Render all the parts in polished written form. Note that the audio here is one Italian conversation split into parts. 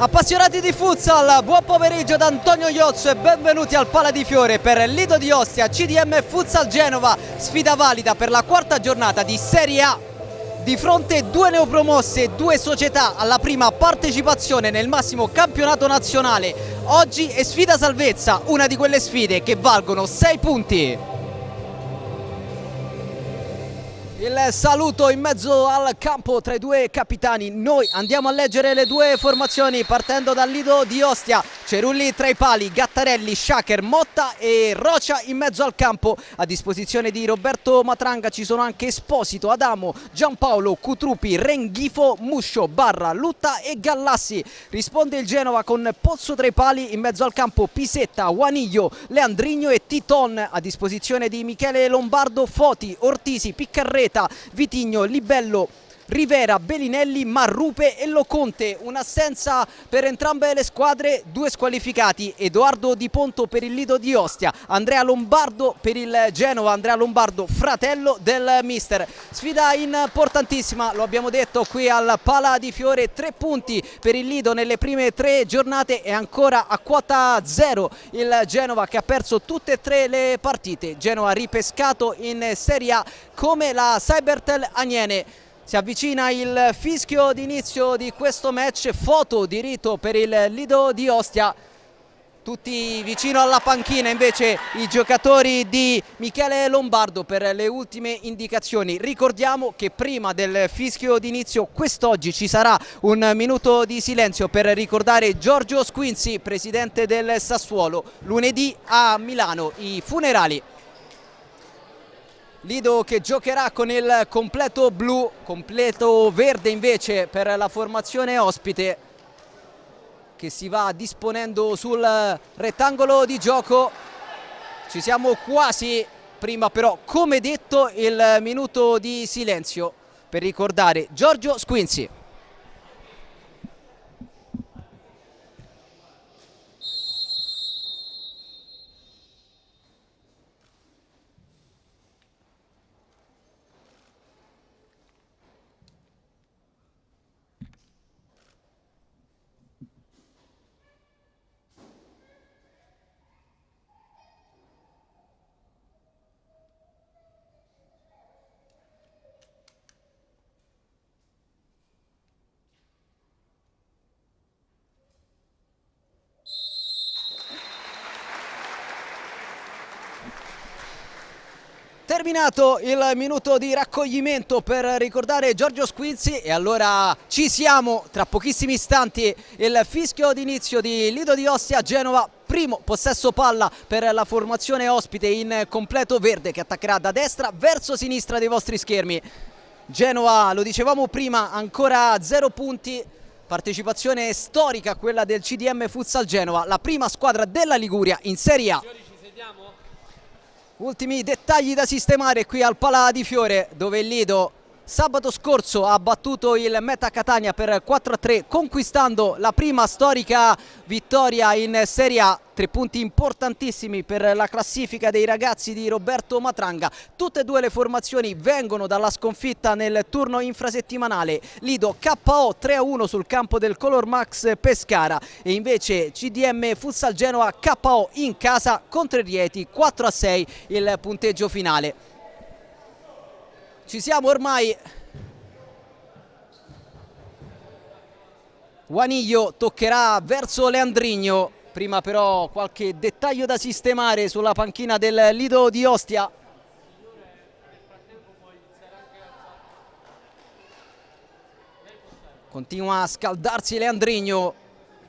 Appassionati di futsal, buon pomeriggio da Antonio Iozzo e benvenuti al Pala di Fiore per Lido di Ostia, CDM Futsal Genova, sfida valida per la quarta giornata di Serie A. Di fronte due neopromosse, due società alla prima partecipazione nel massimo campionato nazionale. Oggi è sfida salvezza, una di quelle sfide che valgono 6 punti. Il saluto in mezzo al campo tra i due capitani. Noi andiamo a leggere le due formazioni partendo dal Lido di Ostia. Cerulli tra i pali, Gattarelli, Sciacher, Motta e Rocia in mezzo al campo. A disposizione di Roberto Matranga ci sono anche Esposito, Adamo, Giampaolo, Cutrupi, Renghifo, Muscio, Barra, Lutta e Gallassi. Risponde il Genova con Pozzo tra i pali, in mezzo al campo Pisetta, Guaniglio, Leandrigno e Titon. A disposizione di Michele Lombardo, Foti, Ortisi, Piccarreta, Vitigno, Libello, Rivera, Bellinelli, Marrupe e Loconte. Un'assenza per entrambe le squadre, due squalificati: Edoardo Di Ponto per il Lido di Ostia, Andrea Lombardo per il Genova. Andrea Lombardo, fratello del mister. Sfida importantissima, lo abbiamo detto qui al Pala di Fiore. 3 punti per il Lido nelle prime 3 giornate e ancora a quota 0 il Genova, che ha perso tutte e 3 le partite. Genova ripescato in Serie A come la Cybertel Aniene. Si avvicina il fischio d'inizio di questo match, foto di rito per il Lido di Ostia. Tutti vicino alla panchina invece i giocatori di Michele Lombardo per le ultime indicazioni. Ricordiamo che prima del fischio d'inizio quest'oggi ci sarà un minuto di silenzio per ricordare Giorgio Squinzi, presidente del Sassuolo. Lunedì a Milano i funerali. Lido che giocherà con il completo blu, completo verde invece per la formazione ospite, che si va disponendo sul rettangolo di gioco. Ci siamo quasi, prima però come detto il minuto di silenzio per ricordare Giorgio Squinzi. Terminato il minuto di raccoglimento per ricordare Giorgio Squinzi, e allora ci siamo, tra pochissimi istanti il fischio d'inizio di Lido di Ostia Genova. Primo possesso palla per la formazione ospite in completo verde, che attaccherà da destra verso sinistra dei vostri schermi. Genova, lo dicevamo prima, ancora 0 punti. Partecipazione storica quella del CDM Futsal Genova, la prima squadra della Liguria in Serie A. Ultimi dettagli da sistemare qui al Pala di Fiore, dove il Lido sabato scorso ha battuto il Meta Catania per 4-3, conquistando la prima storica vittoria in Serie A. 3 punti importantissimi per la classifica dei ragazzi di Roberto Matranga. Tutte e due le formazioni vengono dalla sconfitta nel turno infrasettimanale. Lido KO 3-1 sul campo del Color Max Pescara, e invece CDM Futsal Genova KO in casa contro il Rieti 4-6 il punteggio finale. Ci siamo ormai. Guaniglio toccherà verso Leandrigno. Prima però qualche dettaglio da sistemare sulla panchina del Lido di Ostia. Continua a scaldarsi Leandrigno,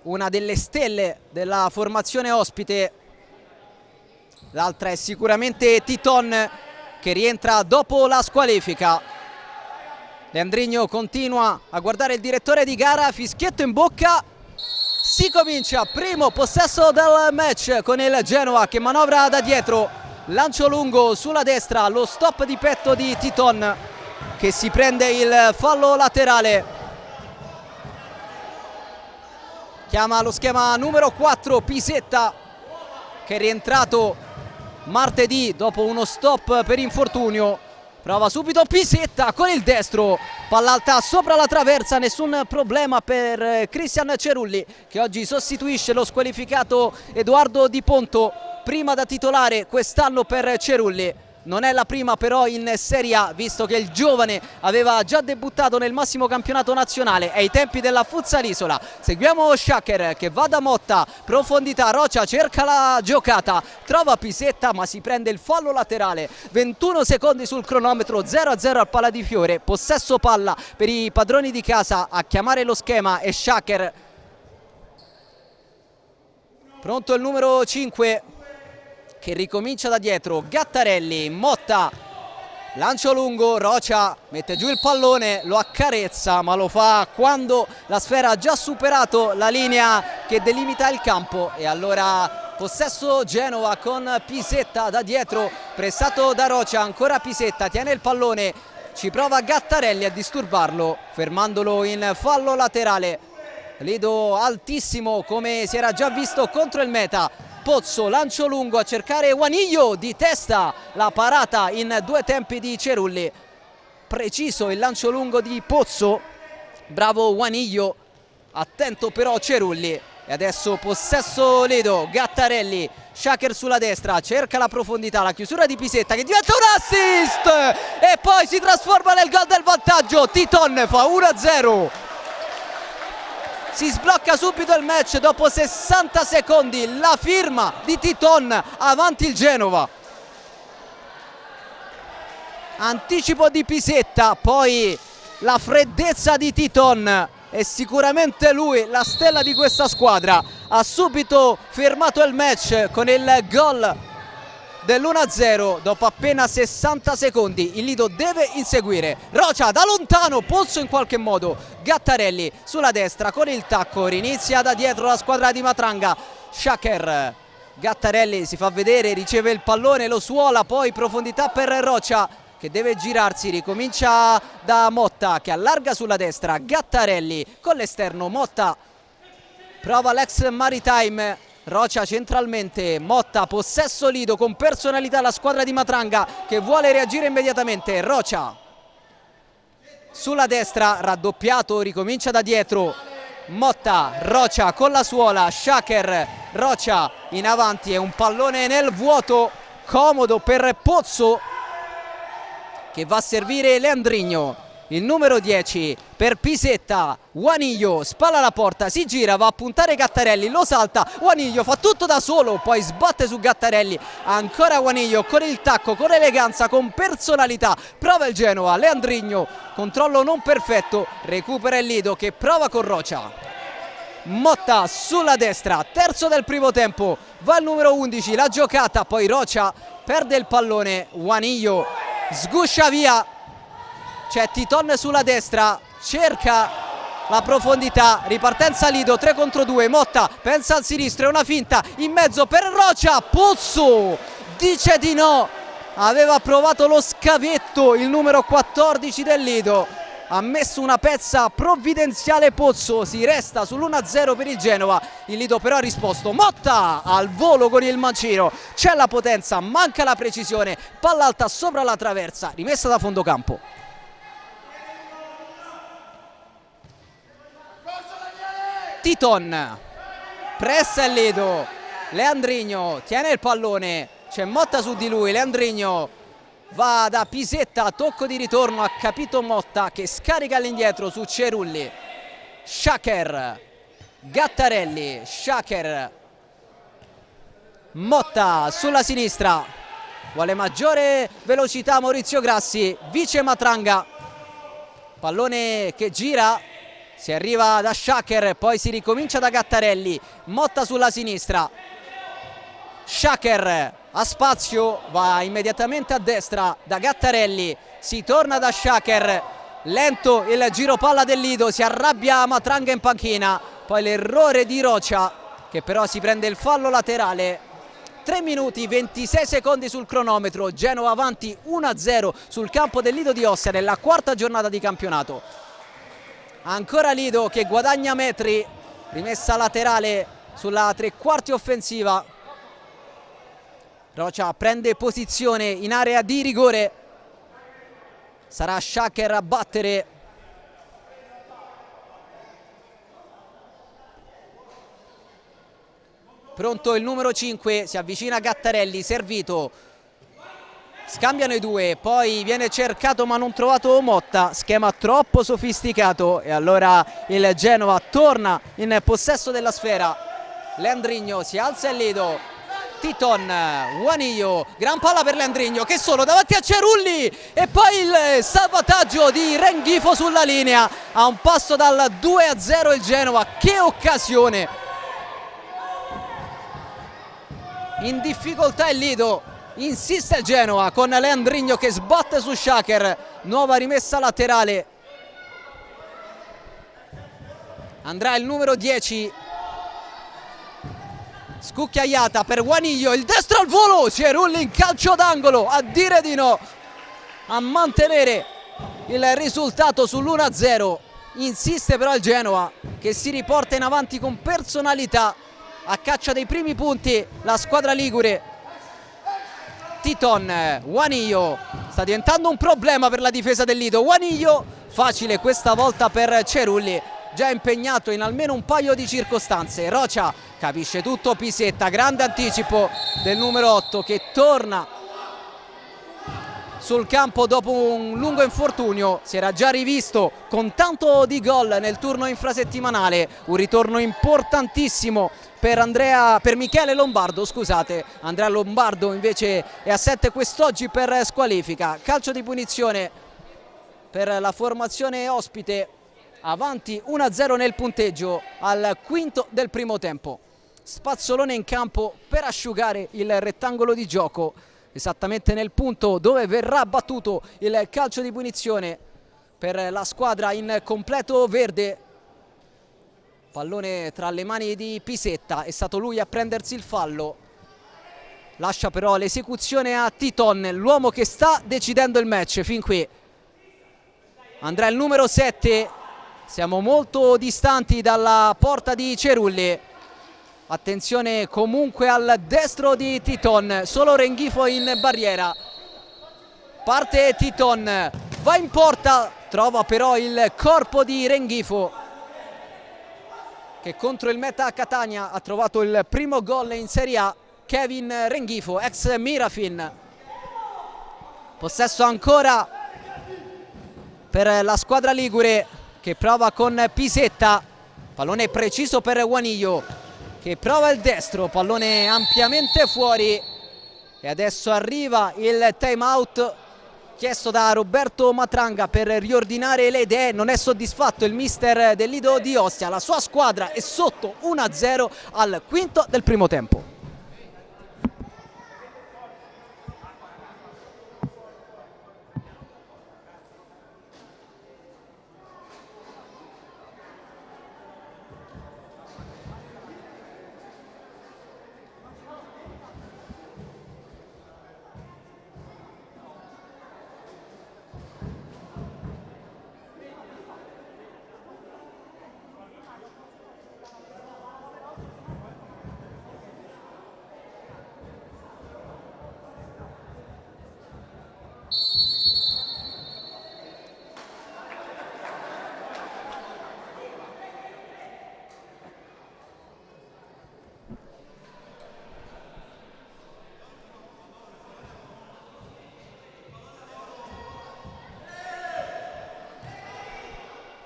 una delle stelle della formazione ospite. L'altra è sicuramente Titon, che rientra dopo la squalifica. Leandrigno continua a guardare il direttore di gara, fischietto in bocca. Si comincia, primo possesso del match con il Genova che manovra da dietro, lancio lungo sulla destra, lo stop di petto di Titon che si prende il fallo laterale. Chiama lo schema numero 4 Pisetta, che è rientrato martedì dopo uno stop per infortunio. Prova subito Pisetta con il destro, palla alta sopra la traversa, nessun problema per Cristian Cerulli, che oggi sostituisce lo squalificato Edoardo Di Ponto, prima da titolare quest'anno per Cerulli. Non è la prima però in Serie A, visto che il giovane aveva già debuttato nel massimo campionato nazionale ai tempi della Futsalisola. Seguiamo Schacker che va da Motta, profondità, Rocia cerca la giocata, trova Pisetta ma si prende il fallo laterale. 21 secondi sul cronometro, 0-0 al Pala di Fiore, possesso palla per i padroni di casa. A chiamare lo schema è Schacker. Pronto il numero 5 che ricomincia da dietro, Gattarelli, Motta, lancio lungo, Rocia mette giù il pallone, lo accarezza ma lo fa quando la sfera ha già superato la linea che delimita il campo, e allora possesso Genova con Pisetta da dietro, pressato da Rocia, ancora Pisetta, tiene il pallone, ci prova Gattarelli a disturbarlo fermandolo in fallo laterale. Lido altissimo come si era già visto contro il Meta. Pozzo, lancio lungo a cercare Juanillo di testa, la parata in due tempi di Cerulli, preciso il lancio lungo di Pozzo, bravo Juanillo, attento però Cerulli. E adesso possesso Lido, Gattarelli, Schacker sulla destra, cerca la profondità, la chiusura di Pisetta che diventa un assist e poi si trasforma nel gol del vantaggio. Titon fa 1-0. Si sblocca subito il match dopo 60 secondi, la firma di Titon, avanti il Genova. Anticipo di Pisetta, poi la freddezza di Titon, è sicuramente lui la stella di questa squadra. Ha subito fermato il match con il gol dell'1-0 dopo appena 60 secondi. Il Lido deve inseguire. Rocia da lontano, Pozzo in qualche modo, Gattarelli sulla destra con il tacco, rinizia da dietro la squadra di Matranga. Schacker, Gattarelli si fa vedere, riceve il pallone, lo suola, poi profondità per Rocia che deve girarsi, ricomincia da Motta che allarga sulla destra, Gattarelli con l'esterno, Motta prova l'ex Maritime, Rocia centralmente, Motta, possesso Lido con personalità la squadra di Matranga che vuole reagire immediatamente. Rocia sulla destra, raddoppiato, ricomincia da dietro, Motta, Rocia con la suola, Schacker, Rocia in avanti, è un pallone nel vuoto comodo per Pozzo che va a servire Leandrigno. Il numero 10 per Pisetta, Juanillo, spalla alla porta, si gira, va a puntare Gattarelli, lo salta, Juanillo fa tutto da solo, poi sbatte su Gattarelli, ancora Juanillo con il tacco, con eleganza, con personalità, prova il Genova, Leandrigno, controllo non perfetto, recupera il Lido che prova con Rocia. Motta sulla destra, terzo del primo tempo, va il numero 11, la giocata, poi Rocia perde il pallone, Juanillo sguscia via. C'è Titon sulla destra, cerca la profondità, ripartenza Lido, 3 contro 2, Motta pensa al sinistro, è una finta, in mezzo per Rocia, Pozzo dice di no, aveva provato lo scavetto il numero 14 del Lido, ha messo una pezza provvidenziale Pozzo, si resta sull'1-0 per il Genova, il Lido però ha risposto, Motta al volo con il mancino, c'è la potenza, manca la precisione, palla alta sopra la traversa, rimessa da fondo campo. Titon, pressa il Lido, Leandrigno tiene il pallone, c'è Motta su di lui, Leandrigno va da Pisetta, tocco di ritorno, ha capito Motta che scarica all'indietro su Cerulli. Schacker, Gattarelli, Schacker, Motta sulla sinistra, vuole maggiore velocità Maurizio Grassi, vice Matranga, pallone che gira. Si arriva da Schacker, poi si ricomincia da Gattarelli, Motta sulla sinistra, Schacker ha spazio, va immediatamente a destra da Gattarelli, si torna da Schacker, lento il giro palla del Lido, si arrabbia Matranga in panchina, poi l'errore di Rocia che però si prende il fallo laterale. 3 minuti 26 secondi sul cronometro, Genova avanti 1-0 sul campo del Lido di Ostia nella quarta giornata di campionato. Ancora Lido che guadagna metri, rimessa laterale sulla tre quarti offensiva. Rocia prende posizione in area di rigore. Sarà Shaker a battere. Pronto il numero 5, si avvicina Gattarelli, servito. Scambiano i due, poi viene cercato ma non trovato Motta, schema troppo sofisticato e allora il Genova torna in possesso della sfera. Leandrigno si alza il lido, Titon, Juanillo, gran palla per Leandrigno che solo davanti a Cerulli e poi il salvataggio di Renghifo sulla linea. A un passo dal 2-0 il Genova, che occasione! In difficoltà il lido, insiste il Genova con Leandrigno che sbatte su Shaker, nuova rimessa laterale. Andrà il numero 10, scucchiaiata per Juanillo, il destro al volo, Cerulli in calcio d'angolo a dire di no, a mantenere il risultato sull'1-0. Insiste però il Genova che si riporta in avanti con personalità, a caccia dei primi punti la squadra ligure. Titon, Juanillo, sta diventando un problema per la difesa del Lido. Juanillo, facile questa volta per Cerulli, già impegnato in almeno un paio di circostanze. Rocia capisce tutto, Pisetta, grande anticipo del numero 8 che torna sul campo dopo un lungo infortunio. Si era già rivisto con tanto di gol nel turno infrasettimanale, un ritorno importantissimo per Michele Lombardo, scusate. Andrea Lombardo invece è assente quest'oggi per squalifica. Calcio di punizione per la formazione ospite, avanti 1-0 nel punteggio al quinto del primo tempo. Spazzolone in campo per asciugare il rettangolo di gioco, esattamente nel punto dove verrà battuto il calcio di punizione per la squadra in completo verde. Pallone tra le mani di Pisetta, è stato lui a prendersi il fallo. Lascia però l'esecuzione a Titon, l'uomo che sta decidendo il match fin qui. Andrà il numero 7, siamo molto distanti dalla porta di Cerulli. Attenzione comunque al destro di Titon, solo Renghifo in barriera. Parte Titon, va in porta, trova però il corpo di Renghifo, che contro il Meta Catania ha trovato il primo gol in Serie A. Kevin Renghifo, ex Mirafin. Possesso ancora per la squadra ligure che prova con Pisetta. Pallone preciso per Juanillo che prova il destro, pallone ampiamente fuori. E adesso arriva il time out chiesto da Roberto Matranga per riordinare le idee. Non è soddisfatto il mister del Lido di Ostia, la sua squadra è sotto 1-0 al quinto del primo tempo.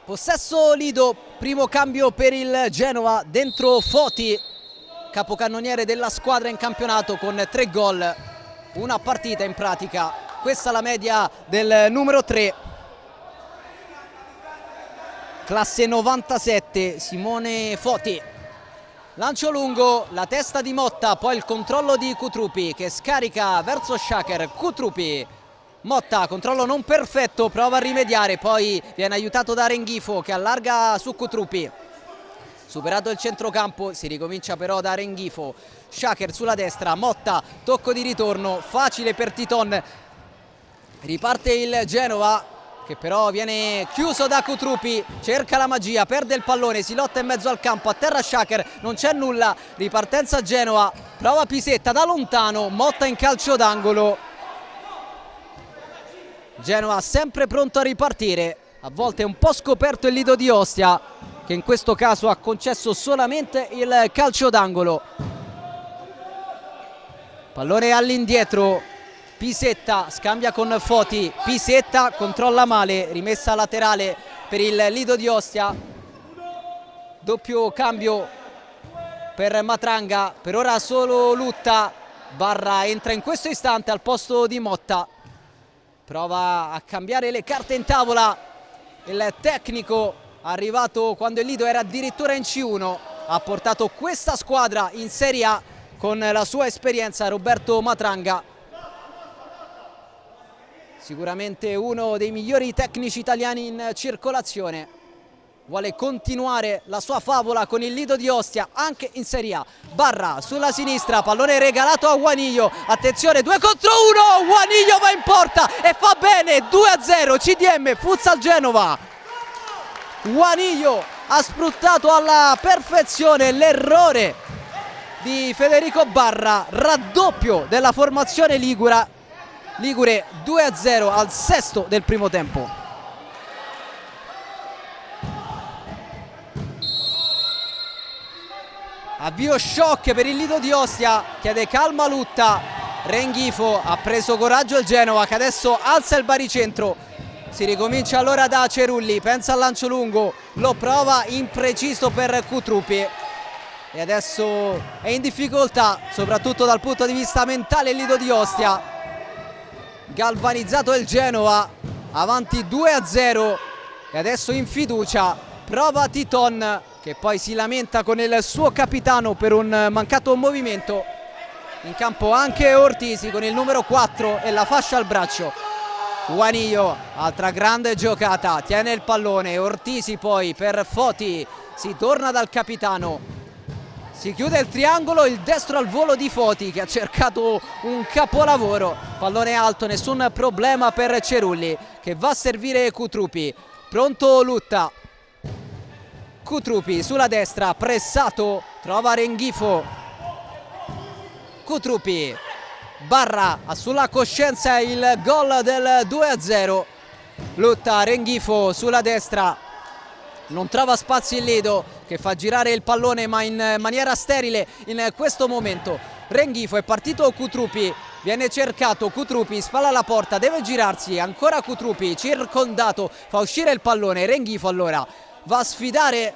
Possesso Lido, primo cambio per il Genova, dentro Foti, capocannoniere della squadra in campionato con 3 gol, una partita in pratica. Questa è la media del numero 3, classe 97, Simone Foti. Lancio lungo, la testa di Motta, poi il controllo di Cutrupi che scarica verso Shaker. Cutrupi, Motta, controllo non perfetto, prova a rimediare, poi viene aiutato da Renghifo che allarga su Cutrupi. Superato il centrocampo, si ricomincia però da Renghifo. Shaker sulla destra, Motta, tocco di ritorno, facile per Titon. Riparte il Genova, che però viene chiuso da Cutrupi, cerca la magia, perde il pallone, si lotta in mezzo al campo, a terra Shaker, non c'è nulla, ripartenza Genova, prova Pisetta da lontano, Motta in calcio d'angolo. Genova sempre pronto a ripartire, a volte un po' scoperto il Lido di Ostia, che in questo caso ha concesso solamente il calcio d'angolo. Pallone all'indietro, Pisetta scambia con Foti, Pisetta controlla male, rimessa laterale per il Lido di Ostia. Doppio cambio per Matranga, per ora solo Lutta. Barra entra in questo istante al posto di Motta, prova a cambiare le carte in tavola. Il tecnico arrivato quando il Lido era addirittura in C1, ha portato questa squadra in Serie A con la sua esperienza, Roberto Matranga. Sicuramente uno dei migliori tecnici italiani in circolazione. Vuole continuare la sua favola con il Lido di Ostia anche in Serie A. Barra sulla sinistra, pallone regalato a Guaniglio. Attenzione, 2 contro 1. Guaniglio va in porta e fa bene. 2-0, CDM, Futsal Genova. Guaniglio ha sfruttato alla perfezione l'errore di Federico Barra. Raddoppio della formazione ligure, 2-0 al sesto del primo tempo. Avvio shock per il Lido di Ostia, chiede calma Lutta. Renghifo, ha preso coraggio il Genova che adesso alza il baricentro. Si ricomincia allora da Cerulli, pensa al lancio lungo, lo prova impreciso per Cutrupi. E adesso è in difficoltà, soprattutto dal punto di vista mentale il Lido di Ostia. Galvanizzato il Genova, avanti 2-0 e adesso in fiducia. Prova Titon, che poi si lamenta con il suo capitano per un mancato movimento. In campo anche Ortisi con il numero 4 e la fascia al braccio. Guaniglio, altra grande giocata, tiene il pallone. Ortisi poi per Foti, si torna dal capitano, si chiude il triangolo, il destro al volo di Foti che ha cercato un capolavoro. Pallone alto, nessun problema per Cerulli che va a servire Cutrupi. Pronto Lutta. Cutrupi sulla destra, pressato, trova Renghifo. Cutrupi, Barra ha sulla coscienza il gol del 2-0. Lutta, Renghifo sulla destra, non trova spazio il Lido che fa girare il pallone ma in maniera sterile in questo momento. Renghifo, è partito Cutrupi, viene cercato Cutrupi, spalla alla porta, deve girarsi, ancora Cutrupi, circondato, fa uscire il pallone. Renghifo allora va a sfidare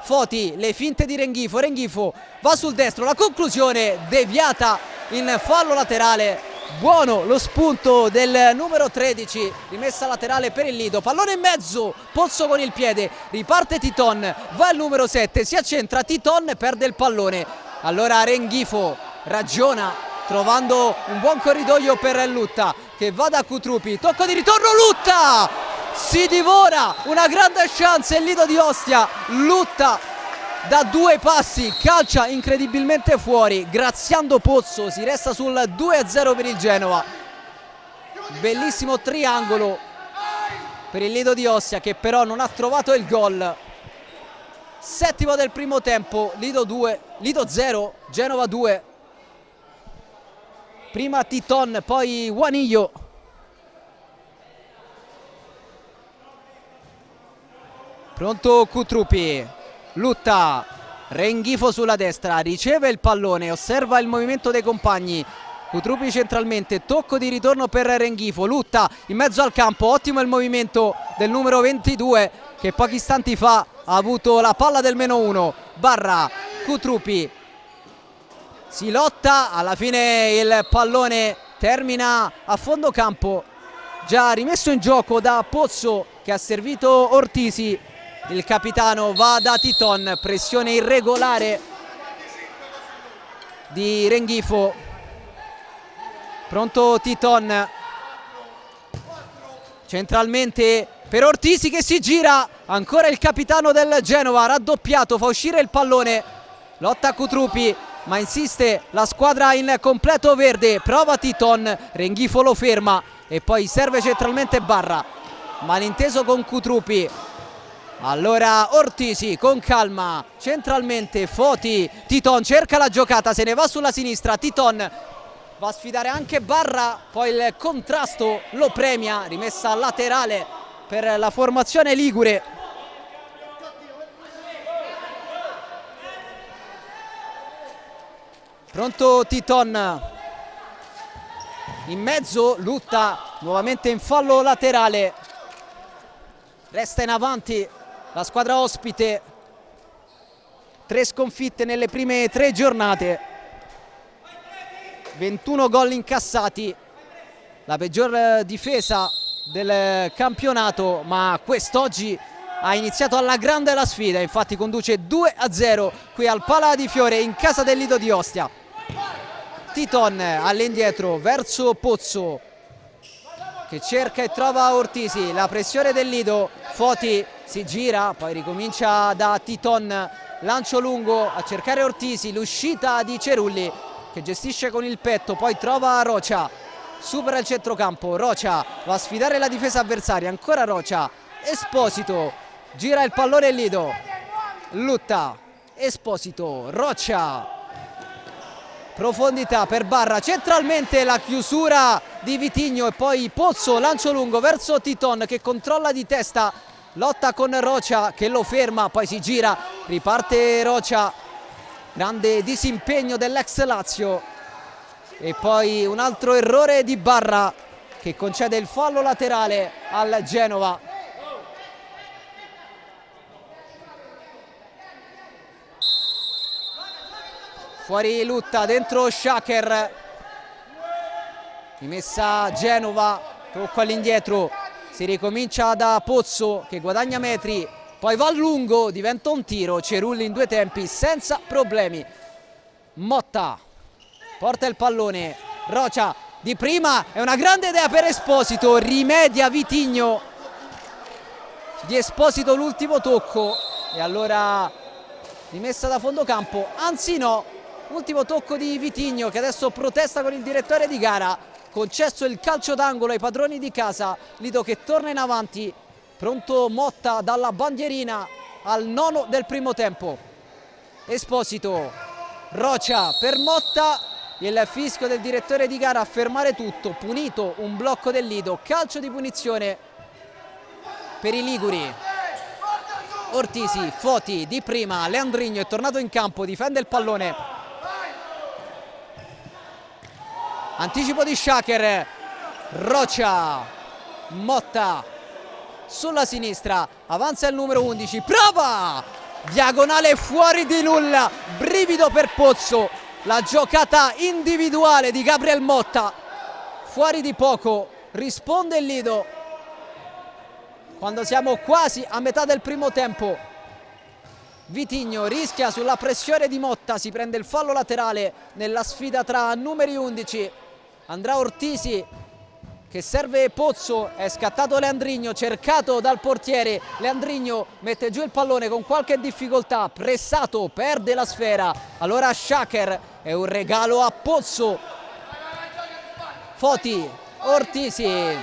Foti, le finte di Renghifo. Renghifo va sul destro, la conclusione deviata in fallo laterale. Buono lo spunto del numero 13, rimessa laterale per il Lido. Pallone in mezzo, Pozzo con il piede, riparte Titon, va il numero 7, si accentra Titon, perde il pallone. Allora Renghifo ragiona trovando un buon corridoio per Lutta che va da Cutrupi, tocco di ritorno, Lutta! Si divora una grande chance il Lido di Ostia. Lutta da 2 passi calcia incredibilmente fuori, graziando Pozzo, si resta sul 2-0 per il Genova. Bellissimo triangolo per il Lido di Ostia che però non ha trovato il gol. Settimo del primo tempo, Lido 0, Genova 2. Prima Titon, poi Guaniglio. Pronto Cutrupi, Lutta, Renghifo sulla destra, riceve il pallone, osserva il movimento dei compagni. Cutrupi centralmente, tocco di ritorno per Renghifo. Lutta in mezzo al campo, ottimo il movimento del numero 22 che pochi istanti fa ha avuto la palla del -1. Barra, Cutrupi, si lotta, alla fine il pallone termina a fondo campo, già rimesso in gioco da Pozzo che ha servito Ortisi. Il capitano va da Titon, pressione irregolare di Renghifo. Pronto Titon, centralmente per Ortisi che si gira, ancora il capitano del Genova, raddoppiato, fa uscire il pallone, lotta Cutrupi ma insiste la squadra in completo verde, prova Titon, Renghifo lo ferma e poi serve centralmente Barra, malinteso con Cutrupi. Allora Ortisi con calma, centralmente Foti, Titon cerca la giocata, se ne va sulla sinistra, Titon va a sfidare anche Barra, poi il contrasto lo premia, rimessa laterale per la formazione ligure. Pronto Titon, in mezzo Lutta, nuovamente in fallo laterale, resta in avanti la squadra ospite, 3 sconfitte nelle prime 3 giornate, 21 gol incassati, la peggior difesa del campionato, ma quest'oggi ha iniziato alla grande la sfida, infatti conduce 2-0 qui al Pala di Fiore in casa del Lido di Ostia. Titon all'indietro verso Pozzo che cerca e trova Ortisi, la pressione del Lido, Foti si gira, poi ricomincia da Titon, lancio lungo a cercare Ortisi, l'uscita di Cerulli che gestisce con il petto, poi trova Rocia, supera il centrocampo, Rocia va a sfidare la difesa avversaria, ancora Rocia, Esposito, gira il pallone Lido, Lutta, Esposito, Rocia, profondità per Barra, centralmente la chiusura di Vitigno e poi Pozzo, lancio lungo verso Titon che controlla di testa, lotta con Rocia che lo ferma, poi si gira, riparte Rocia, grande disimpegno dell'ex Lazio e poi un altro errore di Barra che concede il fallo laterale al Genova. Fuori Lutta, dentro Shaker, rimessa Genova, tocco all'indietro, si ricomincia da Pozzo che guadagna metri, poi va a lungo, diventa un tiro, Cerulli in 2 tempi senza problemi. Motta porta il pallone, Rocia di prima, è una grande idea per Esposito, rimedia Vitigno, di Esposito l'ultimo tocco e allora rimessa da fondo campo, anzi no, ultimo tocco di Vitigno che adesso protesta con il direttore di gara, concesso il calcio d'angolo ai padroni di casa, Lido che torna in avanti, pronto Motta dalla bandierina al 9 del primo tempo. Esposito, Rocia per Motta, il fischio del direttore di gara a fermare tutto, punito un blocco del Lido, calcio di punizione per i liguri. Ortisi, Foti di prima, Leandrigno è tornato in campo, difende il pallone. Anticipo di Shaker, Rocia, Motta sulla sinistra, avanza il numero 11, prova! Diagonale fuori di nulla, brivido per Pozzo, la giocata individuale di Gabriel Motta, fuori di poco, risponde il Lido quando siamo quasi a metà del primo tempo. Vitigno rischia sulla pressione di Motta, si prende il fallo laterale nella sfida tra numeri 11, andrà Ortisi che serve Pozzo, è scattato Leandrigno, cercato dal portiere, Leandrigno mette giù il pallone con qualche difficoltà, pressato, perde la sfera, allora Shaker, è un regalo a Pozzo, Foti, Ortisi,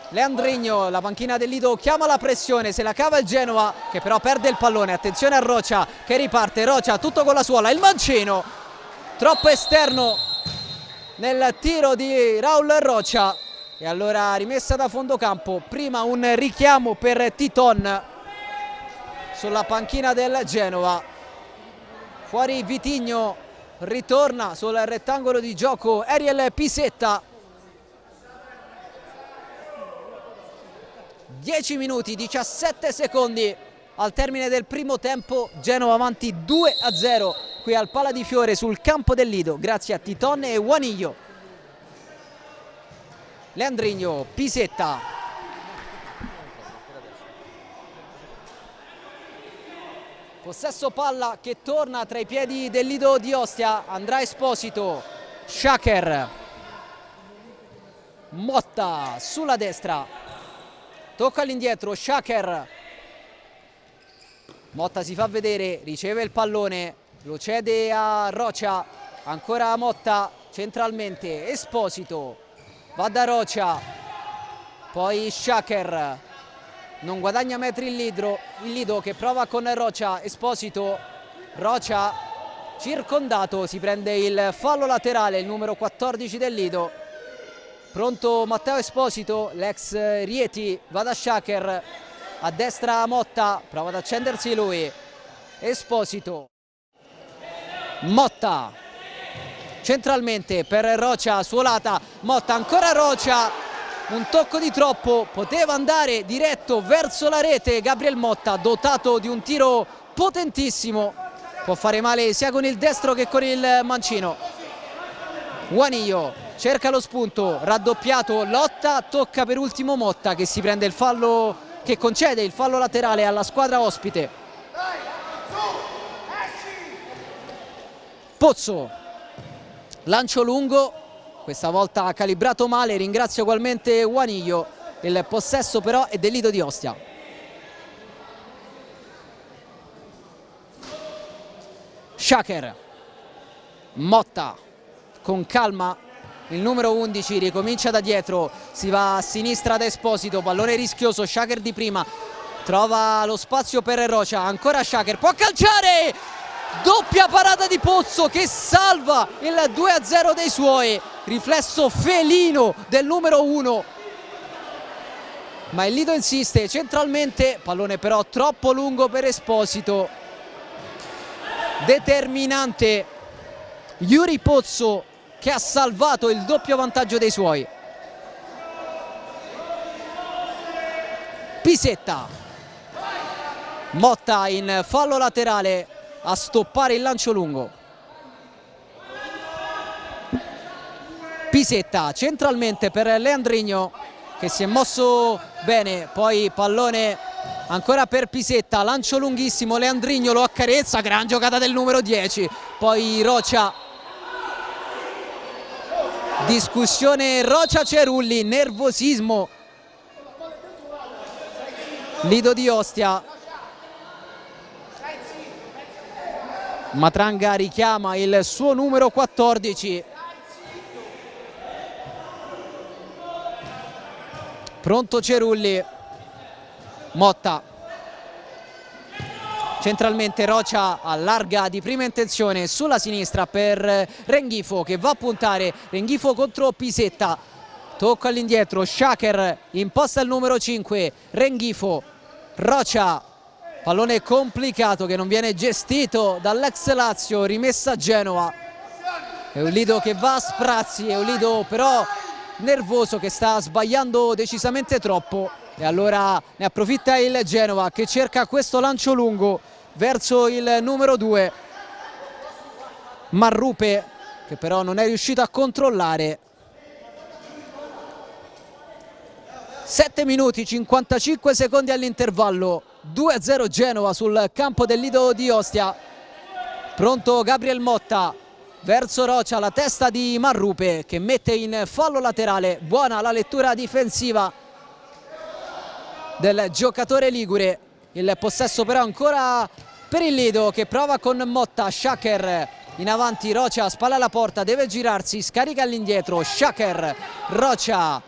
Leandrigno, la panchina del Lido chiama la pressione, se la cava il Genova che però perde il pallone, attenzione a Rocia che riparte, Rocia tutto con la suola, il mancino, troppo esterno nel tiro di Raul Rocia e allora rimessa da fondo campo, prima un richiamo per Titon sulla panchina del Genova, fuori Vitigno, ritorna sul rettangolo di gioco Ariel Pisetta, 10 minuti 17 secondi al termine del primo tempo, Genova avanti 2-0 qui al Pala di Fiore sul campo del Lido grazie a Titon e Juanillo. Leandrigno, Pisetta, possesso palla che torna tra i piedi del Lido di Ostia, andrà Esposito, Shaker, Motta sulla destra, tocca all'indietro, Shaker, Motta si fa vedere, riceve il pallone, lo cede a Rocia, ancora Motta centralmente, Esposito, va da Rocia, poi Shaker, non guadagna metri il Lido che prova con Rocia, Esposito, Rocia, circondato, si prende il fallo laterale, il numero 14 del Lido. Pronto Matteo Esposito, l'ex Rieti, va da Shaker, a destra Motta, prova ad accendersi lui, Esposito, Motta, centralmente per Rocia, Suolata, Motta, ancora Rocia, un tocco di troppo, poteva andare diretto verso la rete Gabriel Motta, dotato di un tiro potentissimo, può fare male sia con il destro che con il mancino. Juanillo cerca lo spunto, raddoppiato, lotta, tocca per ultimo Motta che si prende il fallo, che concede il fallo laterale alla squadra ospite. Pozzo, lancio lungo, questa volta calibrato male, ringrazio ugualmente Juanillo, il possesso però è del Lido di Ostia. Shaker, Motta, con calma, il numero 11 ricomincia da dietro, si va a sinistra da Esposito, pallone rischioso, Shaker di prima, trova lo spazio per Rocia, ancora Shaker, può calciare, doppia parata di Pozzo che salva il 2-0 dei suoi, riflesso felino del numero 1, ma il Lido insiste centralmente, pallone però troppo lungo per Esposito, determinante Yuri Pozzo che ha salvato il doppio vantaggio dei suoi. Pisetta, Motta in fallo laterale a stoppare il lancio lungo. Pisetta centralmente per Leandrigno che si è mosso bene, poi pallone ancora per Pisetta, lancio lunghissimo, Leandrigno lo accarezza, gran giocata del numero 10, poi Rocia, discussione Rocia-Cerulli, nervosismo Lido di Ostia, Matranga richiama il suo numero 14, pronto Cerulli, Motta, centralmente Rocia allarga di prima intenzione sulla sinistra per Renghifo che va a puntare, Renghifo contro Pisetta, tocco all'indietro, Shaker imposta il numero 5, Renghifo, Rocia, pallone complicato che non viene gestito dall'ex Lazio, rimessa a Genova, è un Lido che va a sprazzi, è un Lido però nervoso che sta sbagliando decisamente troppo e allora ne approfitta il Genova che cerca questo lancio lungo verso il numero 2 Marrupe che però non è riuscito a controllare. 7 minuti 55 secondi all'intervallo, 2-0 Genova sul campo del Lido di Ostia. Pronto Gabriel Motta verso Rocia, la testa di Marrupe che mette in fallo laterale, buona la lettura difensiva del giocatore ligure, il possesso però ancora per il Lido che prova con Motta, Shaker in avanti, Rocia spalla alla porta, deve girarsi, scarica all'indietro, Shaker, Rocia,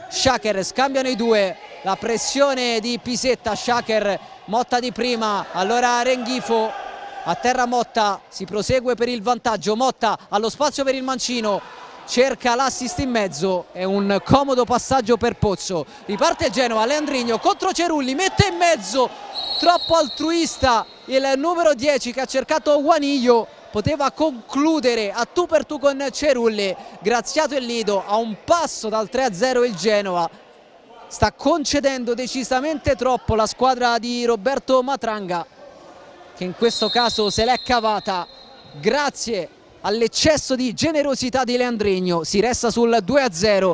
Shaker, scambiano i due, la pressione di Pisetta, Shaker, Motta di prima, allora Renghifo, a terra Motta, si prosegue per il vantaggio, Motta allo spazio per il mancino, cerca l'assist in mezzo, è un comodo passaggio per Pozzo, riparte Genova, Leandrigno contro Cerulli, mette in mezzo, troppo altruista il numero 10 che ha cercato Juanillo, poteva concludere a tu per tu con Cerulli, graziato il Lido, a un passo dal 3-0 il Genova, sta concedendo decisamente troppo la squadra di Roberto Matranga che in questo caso se l'è cavata grazie all'eccesso di generosità di Leandrigno, si resta sul 2-0,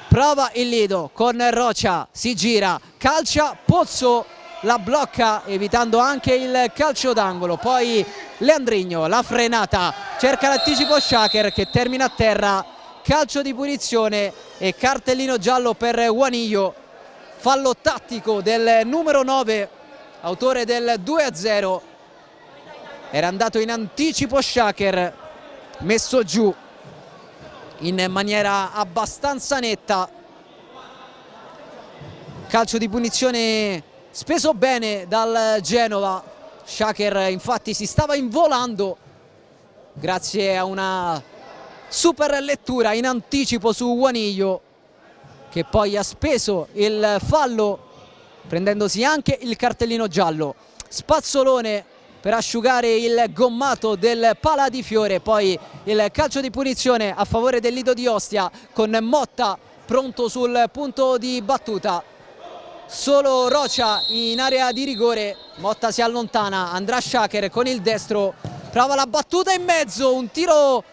prova il Lido con Rocia, si gira, calcia, Pozzo la blocca evitando anche il calcio d'angolo, poi Leandrigno, la frenata, cerca l'anticipo Shaker che termina a terra, calcio di punizione e cartellino giallo per Juanillo, fallo tattico del numero 9, autore del 2-0, era andato in anticipo Shaker, messo giù in maniera abbastanza netta, calcio di punizione speso bene dal Genova, Shaker infatti si stava involando grazie a una super lettura in anticipo su Juanillo, che poi ha speso il fallo prendendosi anche il cartellino giallo. Spazzolone per asciugare il gommato del Pala di Fiore, poi il calcio di punizione a favore del Lido di Ostia con Motta pronto sul punto di battuta. Solo Rocia in area di rigore, Motta si allontana, andrà Shaker con il destro, prova la battuta in mezzo, un tiro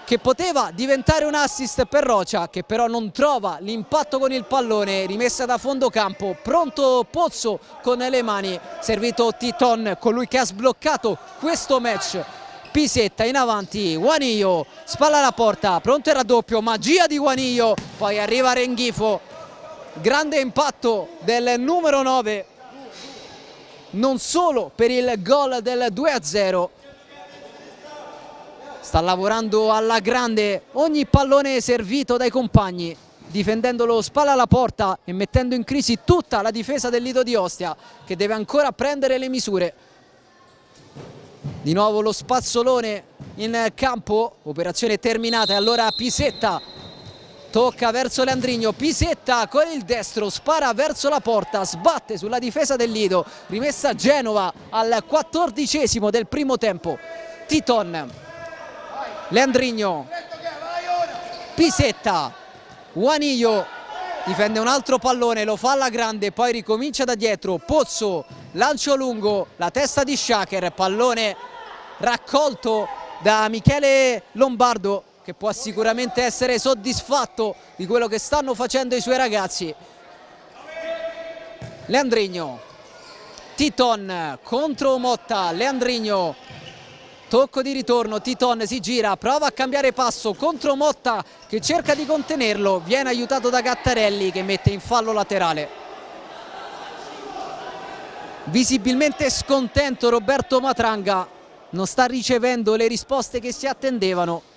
che poteva diventare un assist per Rocia, che però non trova l'impatto con il pallone, rimessa da fondo campo, pronto Pozzo con le mani, servito Titon, colui che ha sbloccato questo match. Pisetta in avanti, Juanillo, spalla alla porta, pronto il raddoppio, magia di Juanillo, poi arriva Renghifo, grande impatto del numero 9, non solo per il gol del 2-0, sta lavorando alla grande ogni pallone servito dai compagni, difendendolo spalla alla porta e mettendo in crisi tutta la difesa del Lido di Ostia, che deve ancora prendere le misure. Di nuovo lo spazzolone in campo, operazione terminata e allora Pisetta tocca verso Leandrigno, Pisetta con il destro spara verso la porta, sbatte sulla difesa del Lido, rimessa Genova al 14° del primo tempo. Titon, Leandrigno, Pisetta, Juanillo difende un altro pallone, lo fa alla grande, poi ricomincia da dietro, Pozzo, lancio lungo, la testa di Shaker, pallone raccolto da Michele Lombardo, che può sicuramente essere soddisfatto di quello che stanno facendo i suoi ragazzi. Leandrigno, Titon contro Motta, Leandrigno, tocco di ritorno, Titon si gira, prova a cambiare passo contro Motta che cerca di contenerlo, viene aiutato da Gattarelli che mette in fallo laterale. Visibilmente scontento Roberto Matranga, non sta ricevendo le risposte che si attendevano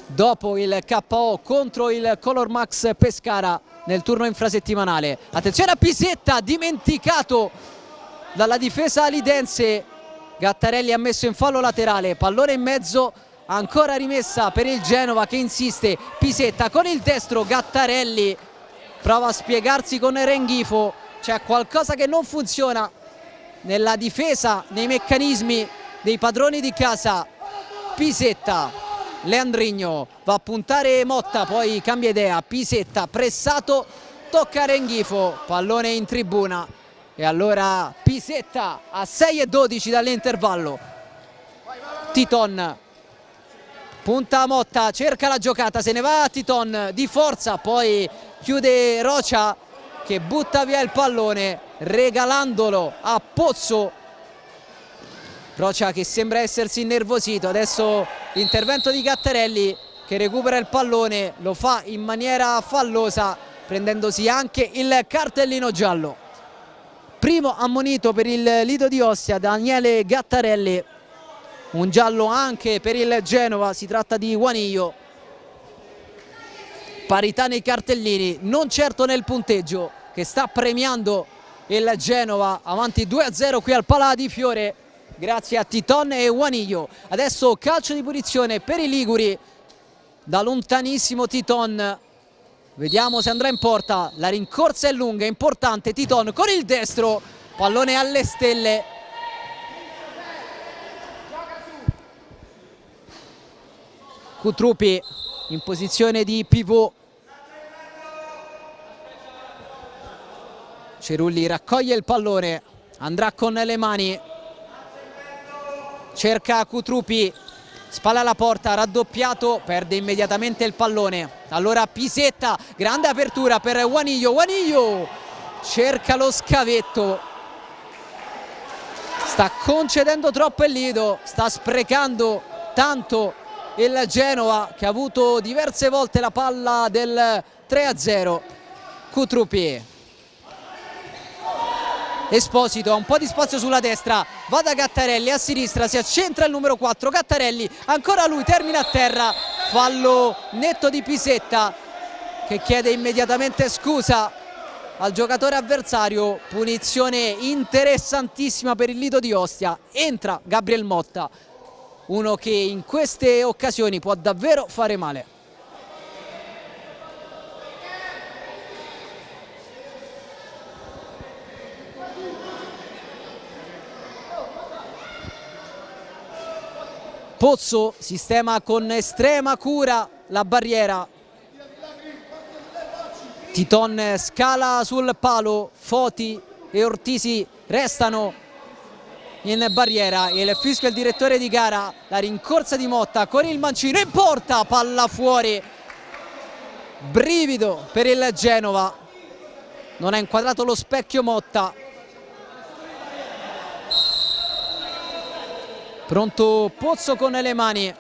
dopo il KO contro il Color Max Pescara nel turno infrasettimanale. Attenzione a Pisetta, dimenticato dalla difesa lidense, Gattarelli ha messo in fallo laterale, pallone in mezzo, ancora rimessa per il Genova che insiste, Pisetta con il destro, Gattarelli prova a spiegarsi con Renghifo, c'è qualcosa che non funziona nella difesa, nei meccanismi dei padroni di casa. Pisetta, Leandrigno va a puntare Motta, poi cambia idea, Pisetta pressato, tocca Renghifo, pallone in tribuna e allora Pisetta a 6:12 dall'intervallo. Titon punta Motta, cerca la giocata, se ne va Titon di forza, poi chiude Rocia che butta via il pallone regalandolo a Pozzo. Rocia che sembra essersi innervosito, adesso l'intervento di Gattarelli che recupera il pallone, lo fa in maniera fallosa prendendosi anche il cartellino giallo. Primo ammonito per il Lido di Ostia, Daniele Gattarelli, un giallo anche per il Genova, si tratta di Juanillo. Parità nei cartellini, non certo nel punteggio che sta premiando il Genova, avanti 2-0 qui al Pala di Fiore grazie a Titon e Juanillo. Adesso calcio di punizione per i liguri, da lontanissimo Titon, vediamo se andrà in porta, la rincorsa è lunga, è importante, Titon con il destro, pallone alle stelle. Cutrupi in posizione di pivot, Cerulli raccoglie il pallone, andrà con le mani, cerca Cutrupi, spalla alla porta, raddoppiato, perde immediatamente il pallone. Allora Pisetta, grande apertura per Juanillo, Juanillo cerca lo scavetto, sta concedendo troppo il Lido, sta sprecando tanto il Genova che ha avuto diverse volte la palla del 3-0. Cutrupi, Esposito ha un po' di spazio sulla destra, va da Gattarelli a sinistra, si accentra il numero 4, Gattarelli, ancora lui, termina a terra, fallo netto di Pisetta che chiede immediatamente scusa al giocatore avversario. Punizione interessantissima per il Lido di Ostia, entra Gabriel Motta, uno che in queste occasioni può davvero fare male. Pozzo sistema con estrema cura la barriera. Titon scala sul palo, Foti e Ortisi restano in barriera. Il fischio il direttore di gara, la rincorsa di Motta con il mancino in porta, palla fuori. Brivido per il Genova, non ha inquadrato lo specchio Motta. Pronto Pozzo con le mani,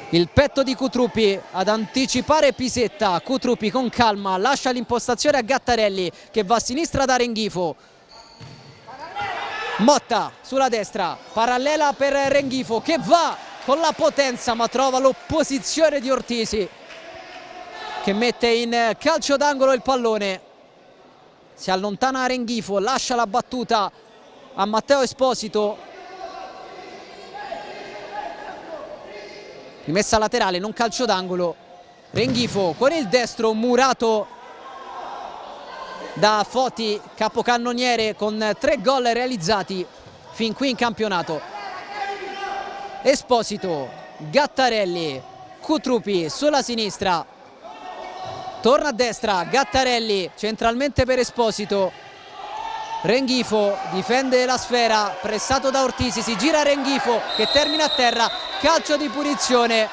il petto di Cutruppi ad anticipare Pisetta. Cutruppi con calma lascia l'impostazione a Gattarelli che va a sinistra da Renghifo. Motta sulla destra, parallela per Renghifo che va con la potenza ma trova l'opposizione di Ortisi che mette in calcio d'angolo il pallone. Si allontana Renghifo, lascia la battuta a Matteo Esposito. Rimessa laterale, non calcio d'angolo. Renghifo con il destro murato da Foti, capocannoniere con 3 gol realizzati fin qui in campionato. Esposito, Gattarelli, Cutruppi sulla sinistra, torna a destra, Gattarelli centralmente per Esposito. Renghifo difende la sfera, pressato da Ortisi, si gira Renghifo che termina a terra, calcio di punizione,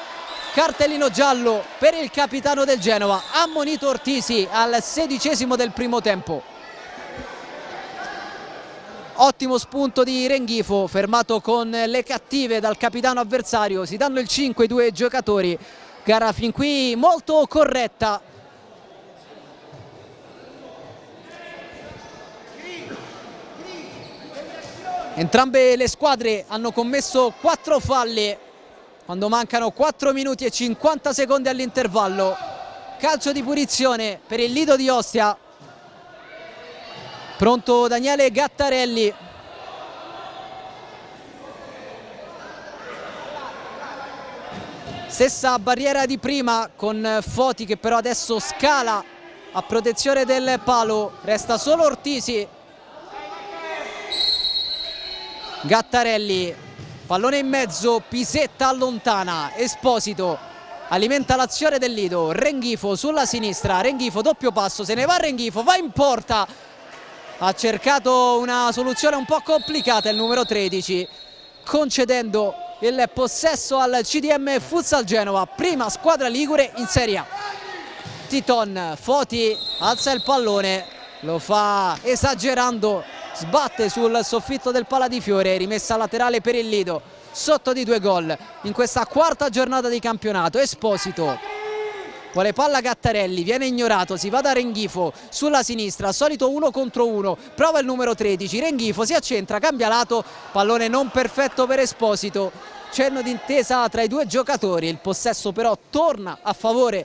cartellino giallo per il capitano del Genova, ammonito Ortisi al 16° del primo tempo. Ottimo spunto di Renghifo, fermato con le cattive dal capitano avversario, si danno il 5 i due giocatori, gara fin qui molto corretta. Entrambe le squadre hanno commesso 4 falli quando mancano 4 minuti e 50 secondi all'intervallo. Calcio di punizione per il Lido di Ostia. Pronto Daniele Gattarelli. Stessa barriera di prima con Foti che però adesso scala a protezione del palo. Resta solo Ortisi. Gattarelli, pallone in mezzo, Pisetta allontana, Esposito alimenta l'azione del Lido, Renghifo sulla sinistra, Renghifo doppio passo, se ne va Renghifo, va in porta, ha cercato una soluzione un po' complicata il numero 13, concedendo il possesso al CDM Futsal Genova, prima squadra ligure in Serie A. Titon, Foti alza il pallone, lo fa esagerando, sbatte sul soffitto del pala di Fiore, rimessa laterale per il Lido, sotto di 2 gol in questa quarta giornata di campionato. Esposito vuole palla Gattarelli, viene ignorato, si va da Renghifo sulla sinistra, solito 1 contro 1, prova il numero 13, Renghifo si accentra, cambia lato, pallone non perfetto per Esposito, cenno d'intesa tra i due giocatori, il possesso però torna a favore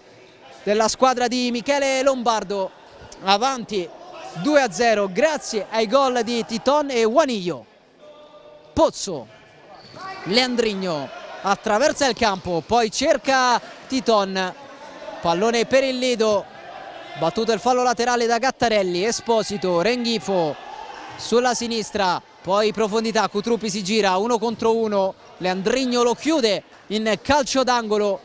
della squadra di Michele Lombardo, avanti 2-0 grazie ai gol di Titon e Juanillo. Pozzo, Leandrigno attraversa il campo, poi cerca Titon, pallone per il Lido, battuto il fallo laterale da Gattarelli. Esposito, Renghifo sulla sinistra, poi profondità, Cutruppi si gira 1 contro 1, Leandrigno lo chiude in calcio d'angolo.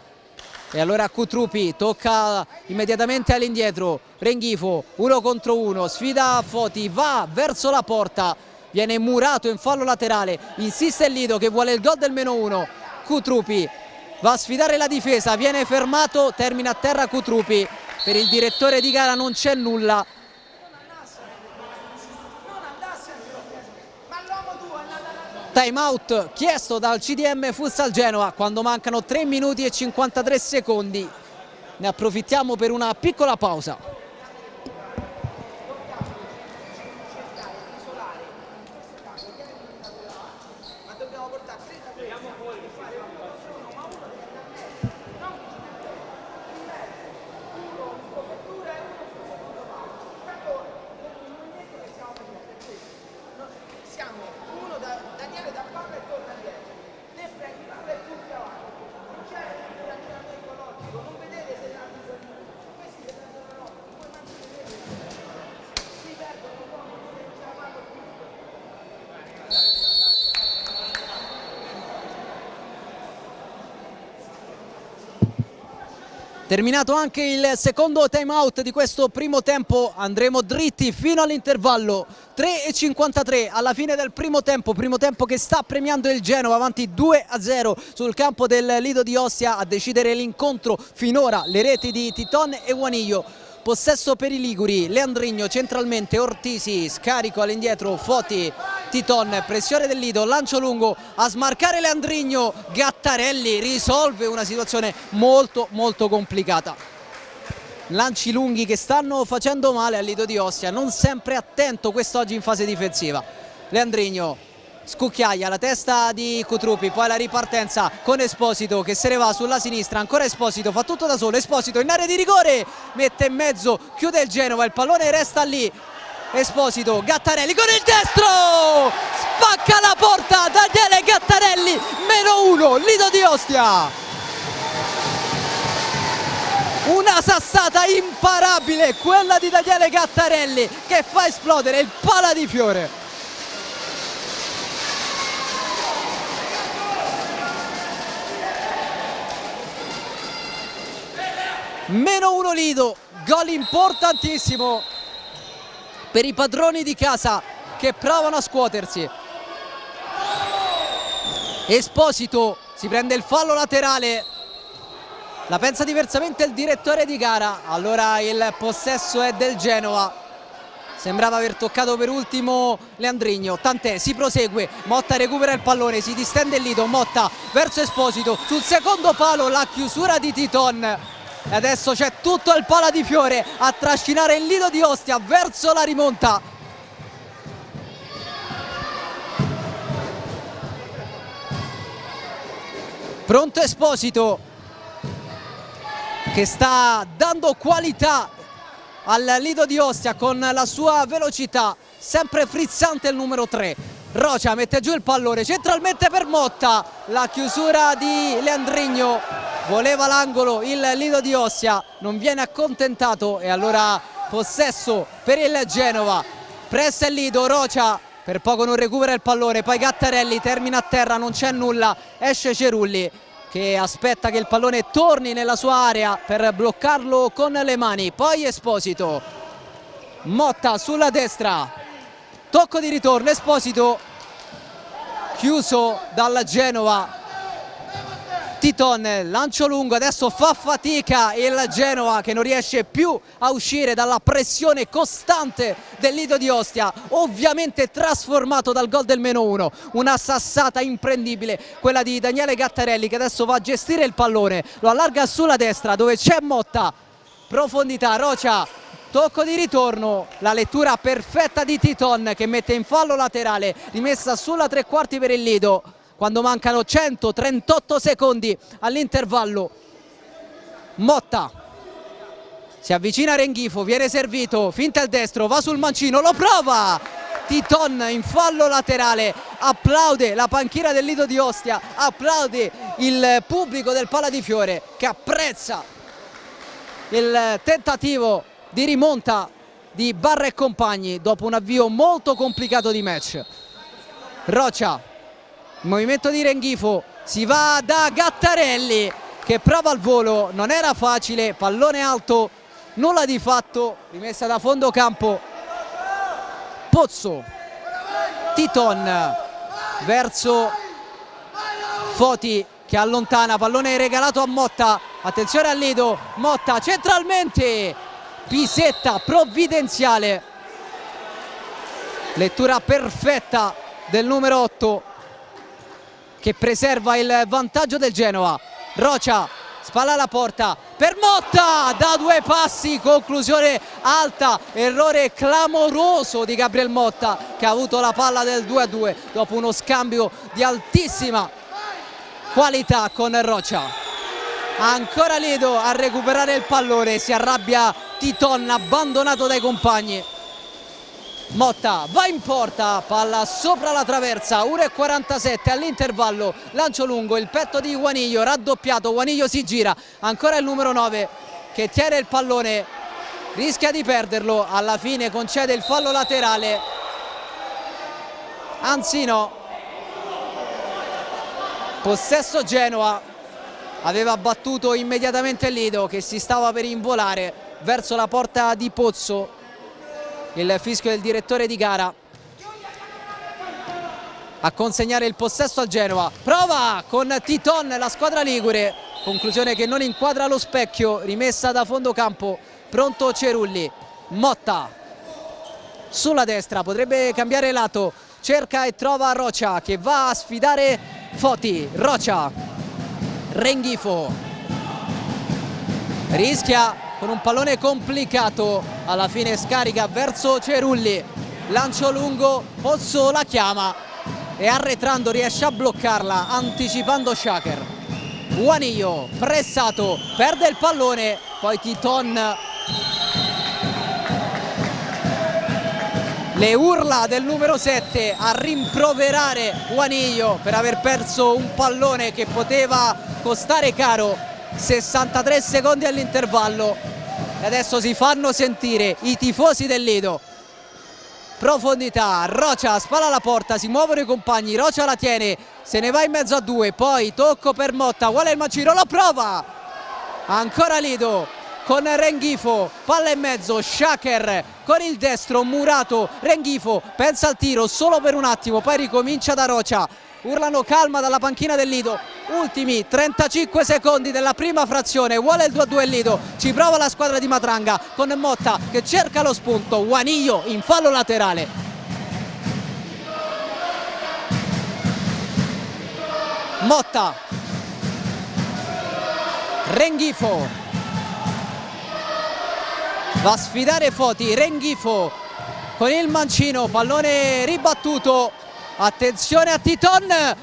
E allora Cutruppi tocca immediatamente all'indietro, Renghifo 1 contro 1, sfida Foti, va verso la porta, viene murato in fallo laterale, insiste il Lido che vuole il gol del -1, Cutruppi va a sfidare la difesa, viene fermato, termina a terra Cutruppi, per il direttore di gara non c'è nulla. Time out chiesto dal CDM Futsal Genova quando mancano 3 minuti e 53 secondi. Ne approfittiamo per una piccola pausa. Terminato anche il secondo time out di questo primo tempo, andremo dritti fino all'intervallo. 3:53 alla fine del primo tempo che sta premiando il Genova, avanti 2-0 sul campo del Lido di Ostia. A decidere l'incontro finora le reti di Titon e Juanillo. Possesso per i liguri, Leandrigno centralmente, Ortisi, scarico all'indietro, Foti, Titon, pressione del Lido, lancio lungo a smarcare Leandrigno, Gattarelli risolve una situazione molto complicata. Lanci lunghi che stanno facendo male al Lido di Ostia, non sempre attento quest'oggi in fase difensiva. Leandrigno scucchiaia la testa di Cutruppi, poi la ripartenza con Esposito che se ne va sulla sinistra, ancora Esposito, fa tutto da solo, Esposito in area di rigore, mette in mezzo, chiude il Genova, il pallone resta lì, Esposito, Gattarelli con il destro, spacca la porta, Daniele Gattarelli, -1, Lido di Ostia. Una sassata imparabile quella di Daniele Gattarelli che fa esplodere il pala di fiore. -1 Lido, gol importantissimo per i padroni di casa che provano a scuotersi. Esposito si prende il fallo laterale, la pensa diversamente il direttore di gara, allora il possesso è del Genova. Sembrava aver toccato per ultimo Leandrigno, tant'è, si prosegue, Motta recupera il pallone, si distende il Lido, Motta verso Esposito, sul secondo palo la chiusura di Titon. E adesso c'è tutto il pala di fiore a trascinare il Lido di Ostia verso la rimonta. Pronto Esposito che sta dando qualità al Lido di Ostia con la sua velocità, sempre frizzante il numero 3. Rocia mette giù il pallone centralmente per Motta, la chiusura di Leandrigno, voleva l'angolo il Lido di Ostia, non viene accontentato e allora possesso per il Genova. Pressa il Lido, Rocia per poco non recupera il pallone, poi Gattarelli termina a terra, non c'è nulla, esce Cerulli che aspetta che il pallone torni nella sua area per bloccarlo con le mani, poi Esposito, Motta sulla destra, tocco di ritorno, Esposito chiuso dal Genova, Titon, lancio lungo, adesso fa fatica il Genova che non riesce più a uscire dalla pressione costante del Lido di Ostia, ovviamente trasformato dal gol del -1, una sassata imprendibile quella di Daniele Gattarelli che adesso va a gestire il pallone, lo allarga sulla destra dove c'è Motta, profondità, Rocia, tocco di ritorno, la lettura perfetta di Titon che mette in fallo laterale, rimessa sulla tre quarti per il Lido. Quando mancano 138 secondi all'intervallo, Motta si avvicina a Renghifo, viene servito, finta il destro, va sul mancino, lo prova! Titon in fallo laterale, applaude la panchina del Lido di Ostia, applaude il pubblico del Pala di Fiore che apprezza il tentativo di rimonta di Barra e compagni dopo un avvio molto complicato di match. Rocia, il movimento di Renghifo, si va da Gattarelli che prova al volo, non era facile, pallone alto, nulla di fatto, rimessa da fondo campo, Pozzo, Titon verso Foti che allontana, pallone regalato a Motta, attenzione al Lido, Motta centralmente, Pisetta provvidenziale, lettura perfetta del numero 8 che preserva il vantaggio del Genova. Rocia spalla alla porta per Motta da due passi, conclusione alta, errore clamoroso di Gabriel Motta che ha avuto la palla del 2-2 dopo uno scambio di altissima qualità con Rocia. Ancora Lido a recuperare il pallone, si arrabbia Titon abbandonato dai compagni. Motta va in porta, palla sopra la traversa, 1:47 all'intervallo, lancio lungo, il petto di Juanillo, raddoppiato, Juanillo si gira, ancora il numero 9 che tiene il pallone, rischia di perderlo, alla fine concede il fallo laterale, anzi no, possesso Genova, aveva battuto immediatamente il Lido che si stava per involare verso la porta di Pozzo. Il fischio del direttore di gara a consegnare il possesso al Genova. Prova con Titon la squadra ligure, conclusione che non inquadra lo specchio, rimessa da fondo campo. Pronto Cerulli, Motta sulla destra, potrebbe cambiare lato, cerca e trova Rocia che va a sfidare Foti. Rocia, Renghifo rischia con un pallone complicato, alla fine scarica verso Cerulli, lancio lungo, Pozzo la chiama e arretrando riesce a bloccarla anticipando Shaker. Juanillo pressato, perde il pallone, poi Titon, le urla del numero 7 a rimproverare Juanillo per aver perso un pallone che poteva costare caro. 63 secondi all'intervallo e adesso si fanno sentire i tifosi del Lido. Profondità, Rocia spalla alla porta, si muovono i compagni, Rocia la tiene, se ne va in mezzo a due, poi tocco per Motta, vuole il Mancino, lo prova, ancora Lido con Renghifo, palla in mezzo, Shaker con il destro, murato, Renghifo pensa al tiro solo per un attimo, poi ricomincia da Rocia, urlano calma dalla panchina del Lido, ultimi 35 secondi della prima frazione, vuole il 2-2 il Lido, ci prova la squadra di Matranga con Motta che cerca lo spunto, Juanillo in fallo laterale. Motta, Renghifo va a sfidare Foti, Renghifo con il mancino, pallone ribattuto, attenzione a Titon,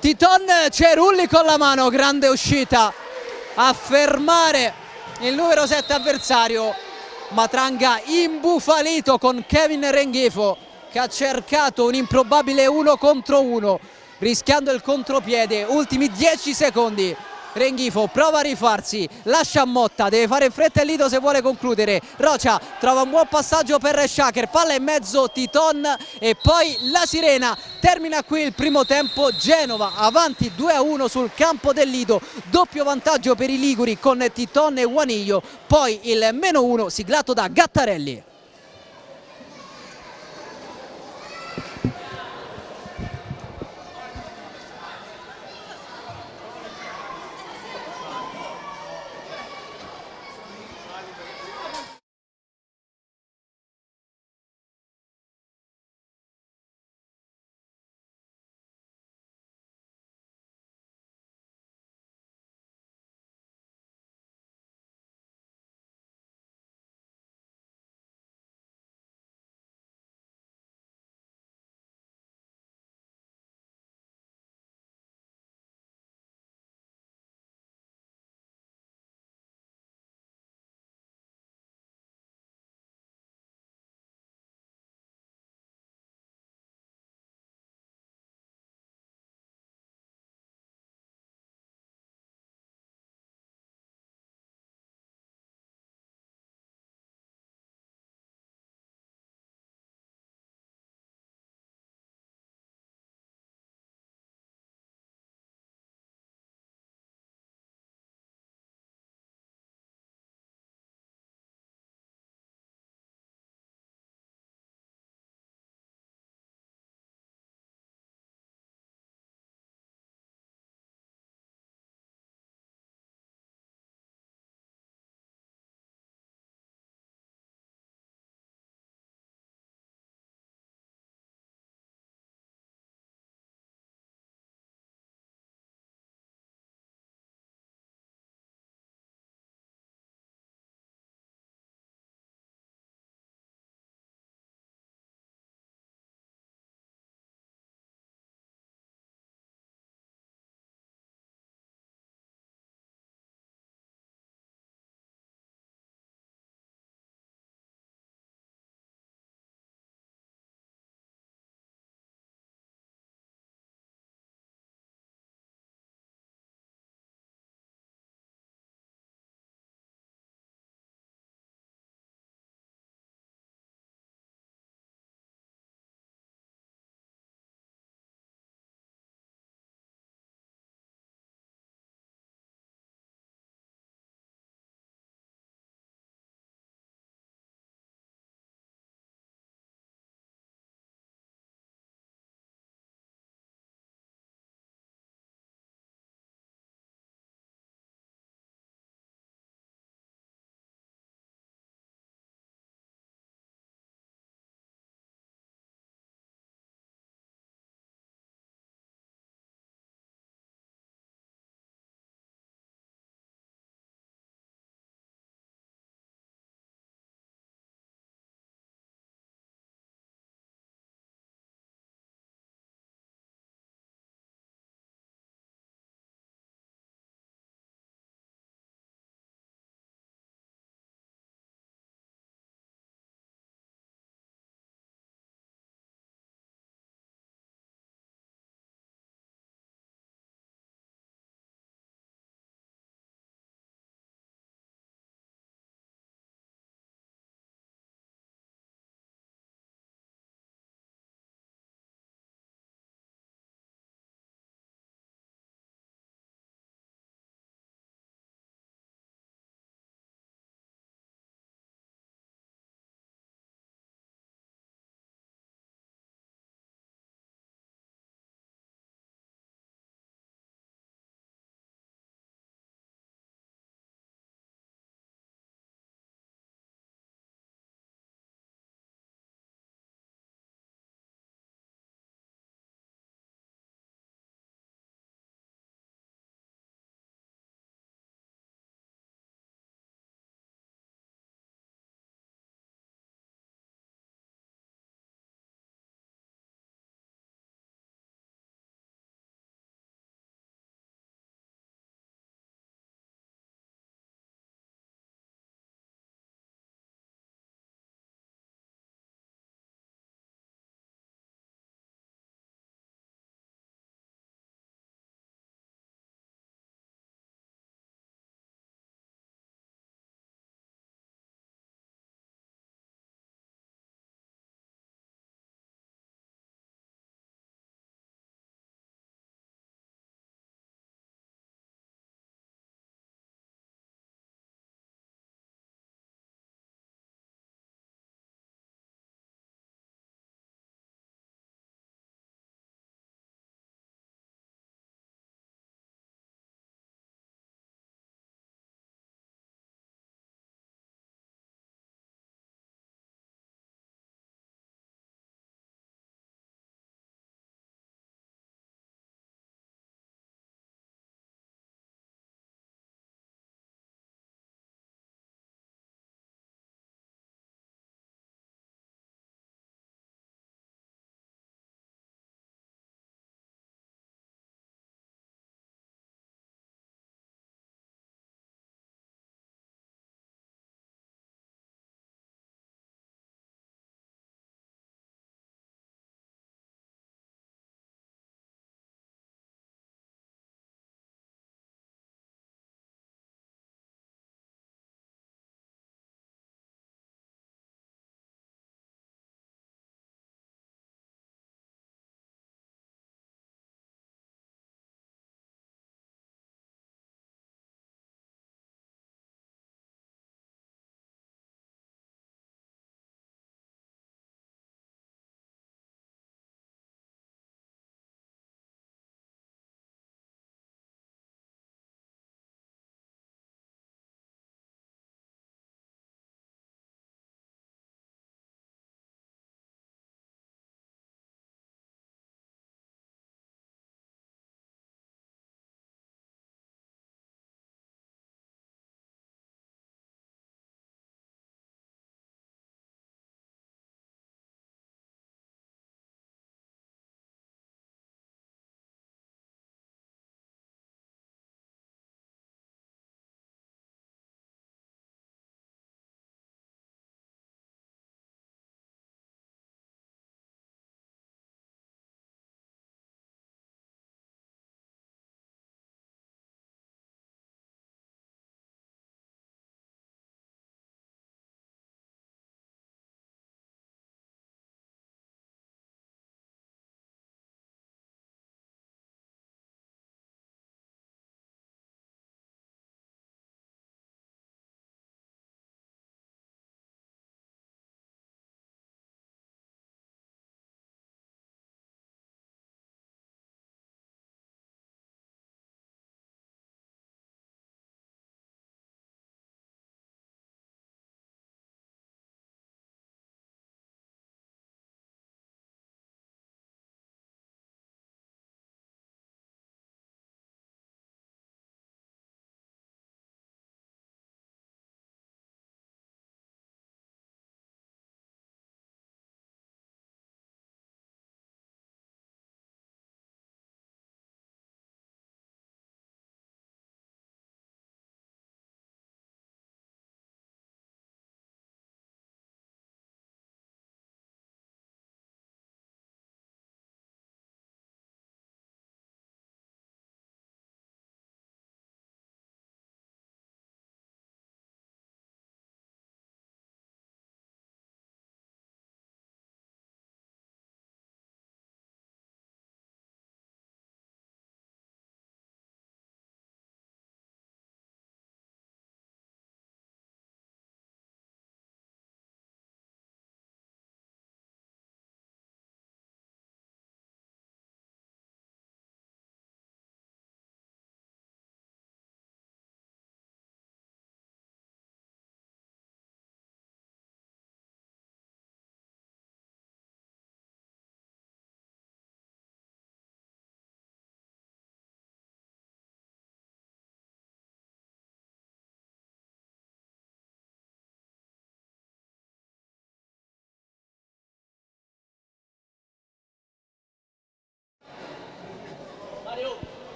Titon, Cerulli con la mano, grande uscita a fermare il numero 7 avversario. Matranga imbufalito con Kevin Renghifo che ha cercato un improbabile 1 contro 1 rischiando il contropiede, ultimi 10 secondi. Renghifo prova a rifarsi, lascia a Motta, deve fare in fretta il Lido se vuole concludere. Rocia trova un buon passaggio per Shaker, palla in mezzo, Titon e poi la sirena. Termina qui il primo tempo, Genova avanti 2-1 sul campo del Lido, doppio vantaggio per i liguri con Titon e Juanillo, poi il -1 siglato da Gattarelli.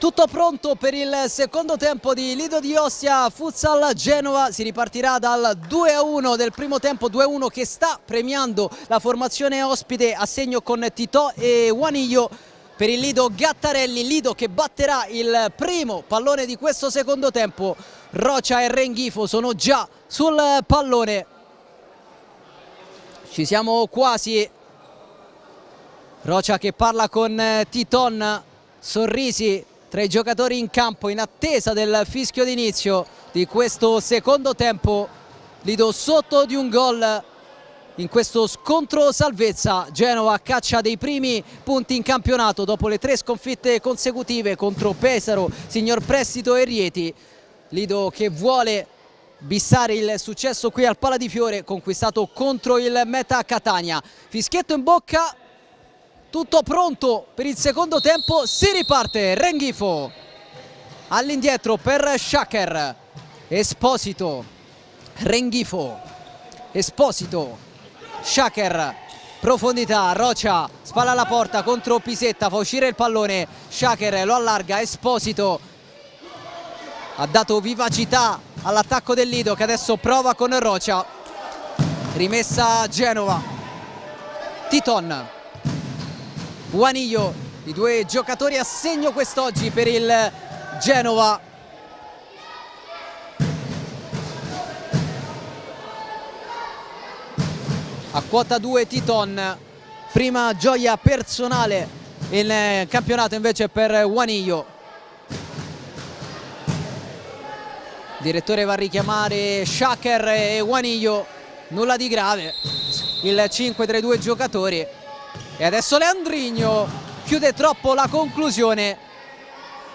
Tutto pronto per il secondo tempo di Lido di Ostia Futsal Genova. Si ripartirà dal 2-1 del primo tempo, 2-1 che sta premiando la formazione ospite a segno con Titò e Juanillo. Per il Lido Gattarelli, Lido che batterà il primo pallone di questo secondo tempo. Rocia e Renghifo sono già sul pallone. Ci siamo quasi. Rocia che parla con Titon, sorrisi tra i giocatori in campo in attesa del fischio d'inizio di questo secondo tempo. Lido sotto di un gol in questo scontro salvezza. Genova caccia dei primi punti in campionato dopo le 3 sconfitte consecutive contro Pesaro, Signor Prestito e Rieti. Lido che vuole bissare il successo qui al Pala di Fiore, conquistato contro il Meta Catania. Fischietto in bocca. Tutto pronto per il secondo tempo, si riparte. Renghifo all'indietro per Shaker, Esposito, Renghifo, Esposito, Shaker, profondità, Rocia, spalla alla porta contro Pisetta, fa uscire il pallone, Shaker lo allarga, Esposito ha dato vivacità all'attacco del Lido che adesso prova con Rocia, rimessa a Genova, Titon, Juanillo, i 2 giocatori a segno quest'oggi per il Genova. A quota 2 Titon, prima gioia personale in campionato invece per Juanillo. Il direttore va a richiamare Shaker e Juanillo, nulla di grave, il 5 tra i 2 giocatori. E adesso Leandrigno chiude troppo la conclusione,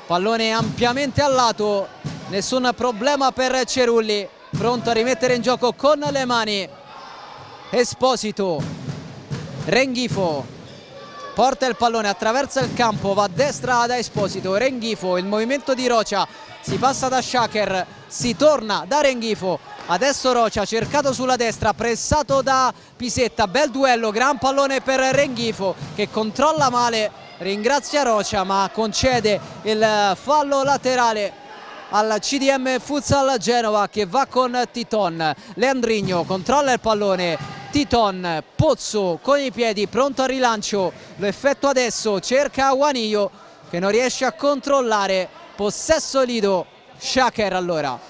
pallone ampiamente al lato, nessun problema per Cerulli, pronto a rimettere in gioco con le mani. Esposito, Renghifo porta il pallone, attraversa il campo, va a destra da Esposito, Renghifo, il movimento di Rocia, si passa da Shaker, si torna da Renghifo, adesso Rocia cercato sulla destra, pressato da Pisetta, bel duello, gran pallone per Renghifo che controlla male, ringrazia Rocia ma concede il fallo laterale al CDM Futsal Genova che va con Titon. Leandrigno controlla il pallone, Titon, Pozzo con i piedi, pronto al rilancio, lo effettua adesso, cerca Juanillo che non riesce a controllare, possesso Lido, Shaker allora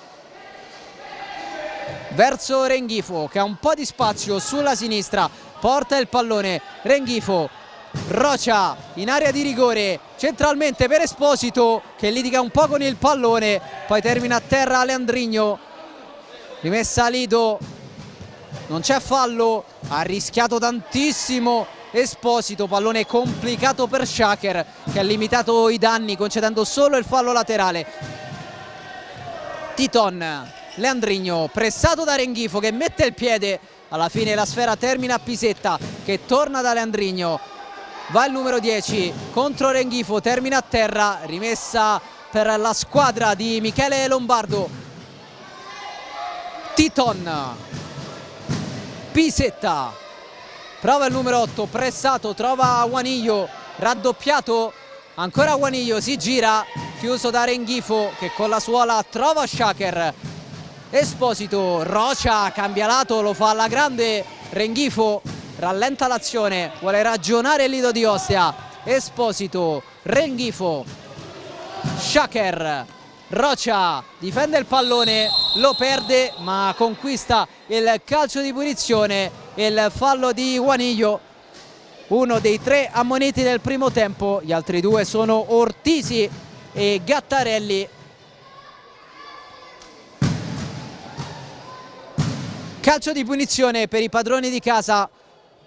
verso Renghifo che ha un po' di spazio sulla sinistra, porta il pallone, Renghifo, Rocia in area di rigore, centralmente per Esposito che litiga un po' con il pallone, poi termina a terra Leandrigno, rimessa Lido, non c'è fallo, ha rischiato tantissimo Esposito, pallone complicato per Shaker che ha limitato i danni concedendo solo il fallo laterale. Titon, Leandrigno pressato da Renghifo che mette il piede, alla fine la sfera termina a Pisetta che torna da Leandrigno, va il numero 10 contro Renghifo, termina a terra, rimessa per la squadra di Michele Lombardo. Titon, Pisetta, prova il numero 8, pressato, trova Juanillo, raddoppiato, ancora Juanillo, si gira, chiuso da Renghifo che con la suola trova Shaker. Esposito, Rocia cambia lato, lo fa alla grande, Renghifo rallenta l'azione, vuole ragionare il Lido di Ostia. Esposito, Renghifo, Shaker, Rocia difende il pallone, lo perde ma conquista il calcio di punizione e il fallo di Juanillo, uno dei 3 ammoniti del primo tempo, gli altri 2 sono Ortisi e Gattarelli. Calcio di punizione per i padroni di casa,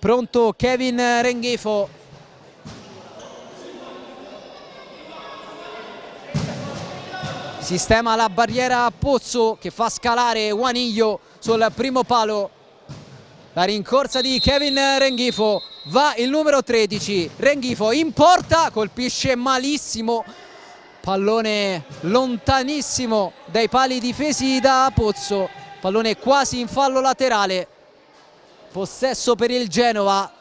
pronto Kevin Renghifo. Sistema la barriera a Pozzo che fa scalare Juanillo sul primo palo. La rincorsa di Kevin Renghifo, va il numero 13, Renghifo in porta, colpisce malissimo, pallone lontanissimo dai pali difesi da Pozzo, pallone quasi in fallo laterale, possesso per il Genova.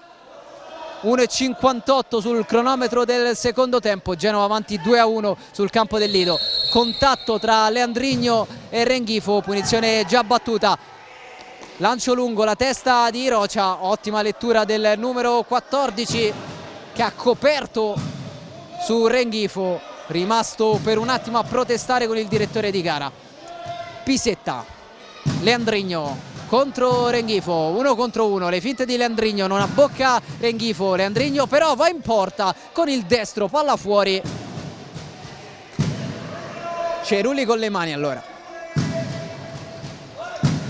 1,58 sul cronometro del secondo tempo, Genova avanti 2-1 sul campo del Lido. Contatto tra Leandrigno e Renghifo, punizione già battuta. Lancio lungo, la testa di Rocia, ottima lettura del numero 14 che ha coperto su Renghifo, rimasto per un attimo a protestare con il direttore di gara. Pisetta, Leandrigno contro Renghifo, 1 contro 1, le finte di Leandrigno, non abbocca Renghifo, Leandrigno però va in porta con il destro, palla fuori. Cerulli con le mani allora.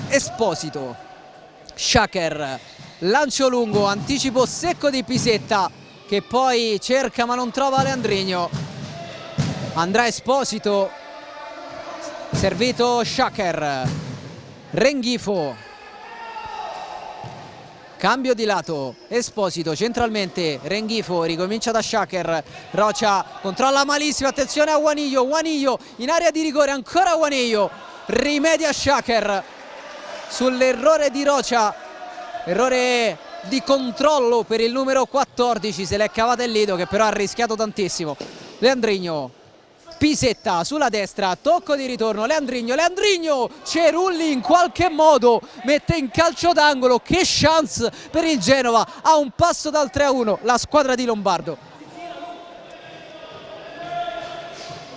Esposito, Shaker, lancio lungo, anticipo secco di Pisetta che poi cerca ma non trova Leandrigno. Andrà Esposito, servito Shaker, Renghifo. Cambio di lato, Esposito centralmente, Renghifo ricomincia da Shaker, Rocia controlla malissimo, attenzione a Juanillo, Juanillo in area di rigore, ancora Juanillo, rimedia Shaker sull'errore di Rocia, errore di controllo per il numero 14, se l'è cavata il Lido che però ha rischiato tantissimo. Leandrigno, Pisetta sulla destra, tocco di ritorno, Leandrigno, Leandrigno, Cerulli in qualche modo mette in calcio d'angolo, che chance per il Genova, a un passo dal 3-1 la squadra di Lombardo.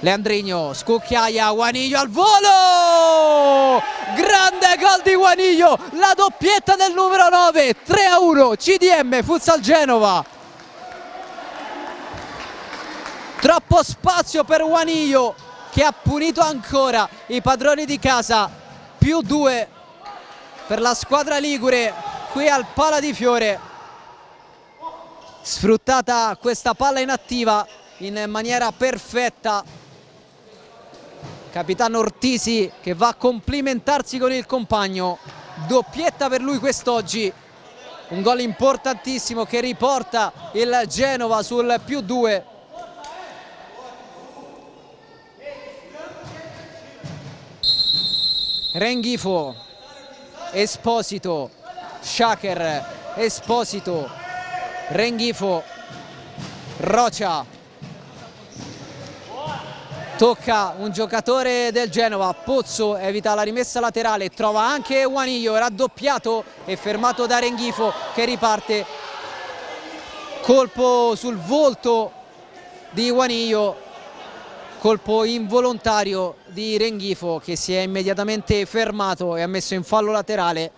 Leandrigno, scucchiaia, Juanillo al volo, grande gol di Juanillo, la doppietta del numero 9, 3-1, CDM Futsal Genova. Troppo spazio per Juanillo che ha punito ancora i padroni di casa, +2 per la squadra ligure qui al Pala di Fiore. Sfruttata questa palla inattiva in maniera perfetta, capitano Ortisi che va a complimentarsi con il compagno, doppietta per lui quest'oggi, un gol importantissimo che riporta il Genova sul +2. Renghifo, Esposito, Shaker, Esposito, Renghifo, Rocia, tocca un giocatore del Genova, Pozzo evita la rimessa laterale, trova anche Juanillo, raddoppiato e fermato da Renghifo che riparte, colpo sul volto di Juanillo, colpo involontario di Renghifo che si è immediatamente fermato e ha messo in fallo laterale.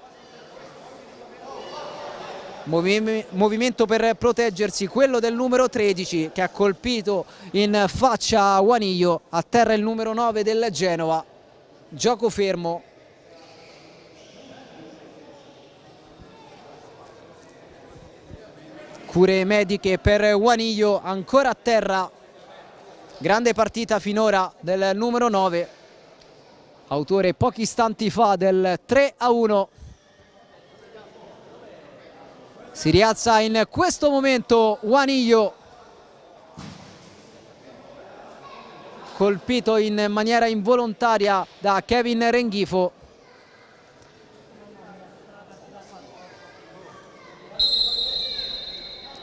Movimento per proteggersi, quello del numero 13 che ha colpito in faccia a Juanillo, a terra il numero 9 del Genova, gioco fermo. Cure mediche per Juanillo, ancora a terra. Grande partita finora del numero 9, autore pochi istanti fa del 3-1. Si rialza in questo momento Juanillo, colpito in maniera involontaria da Kevin Renghifo.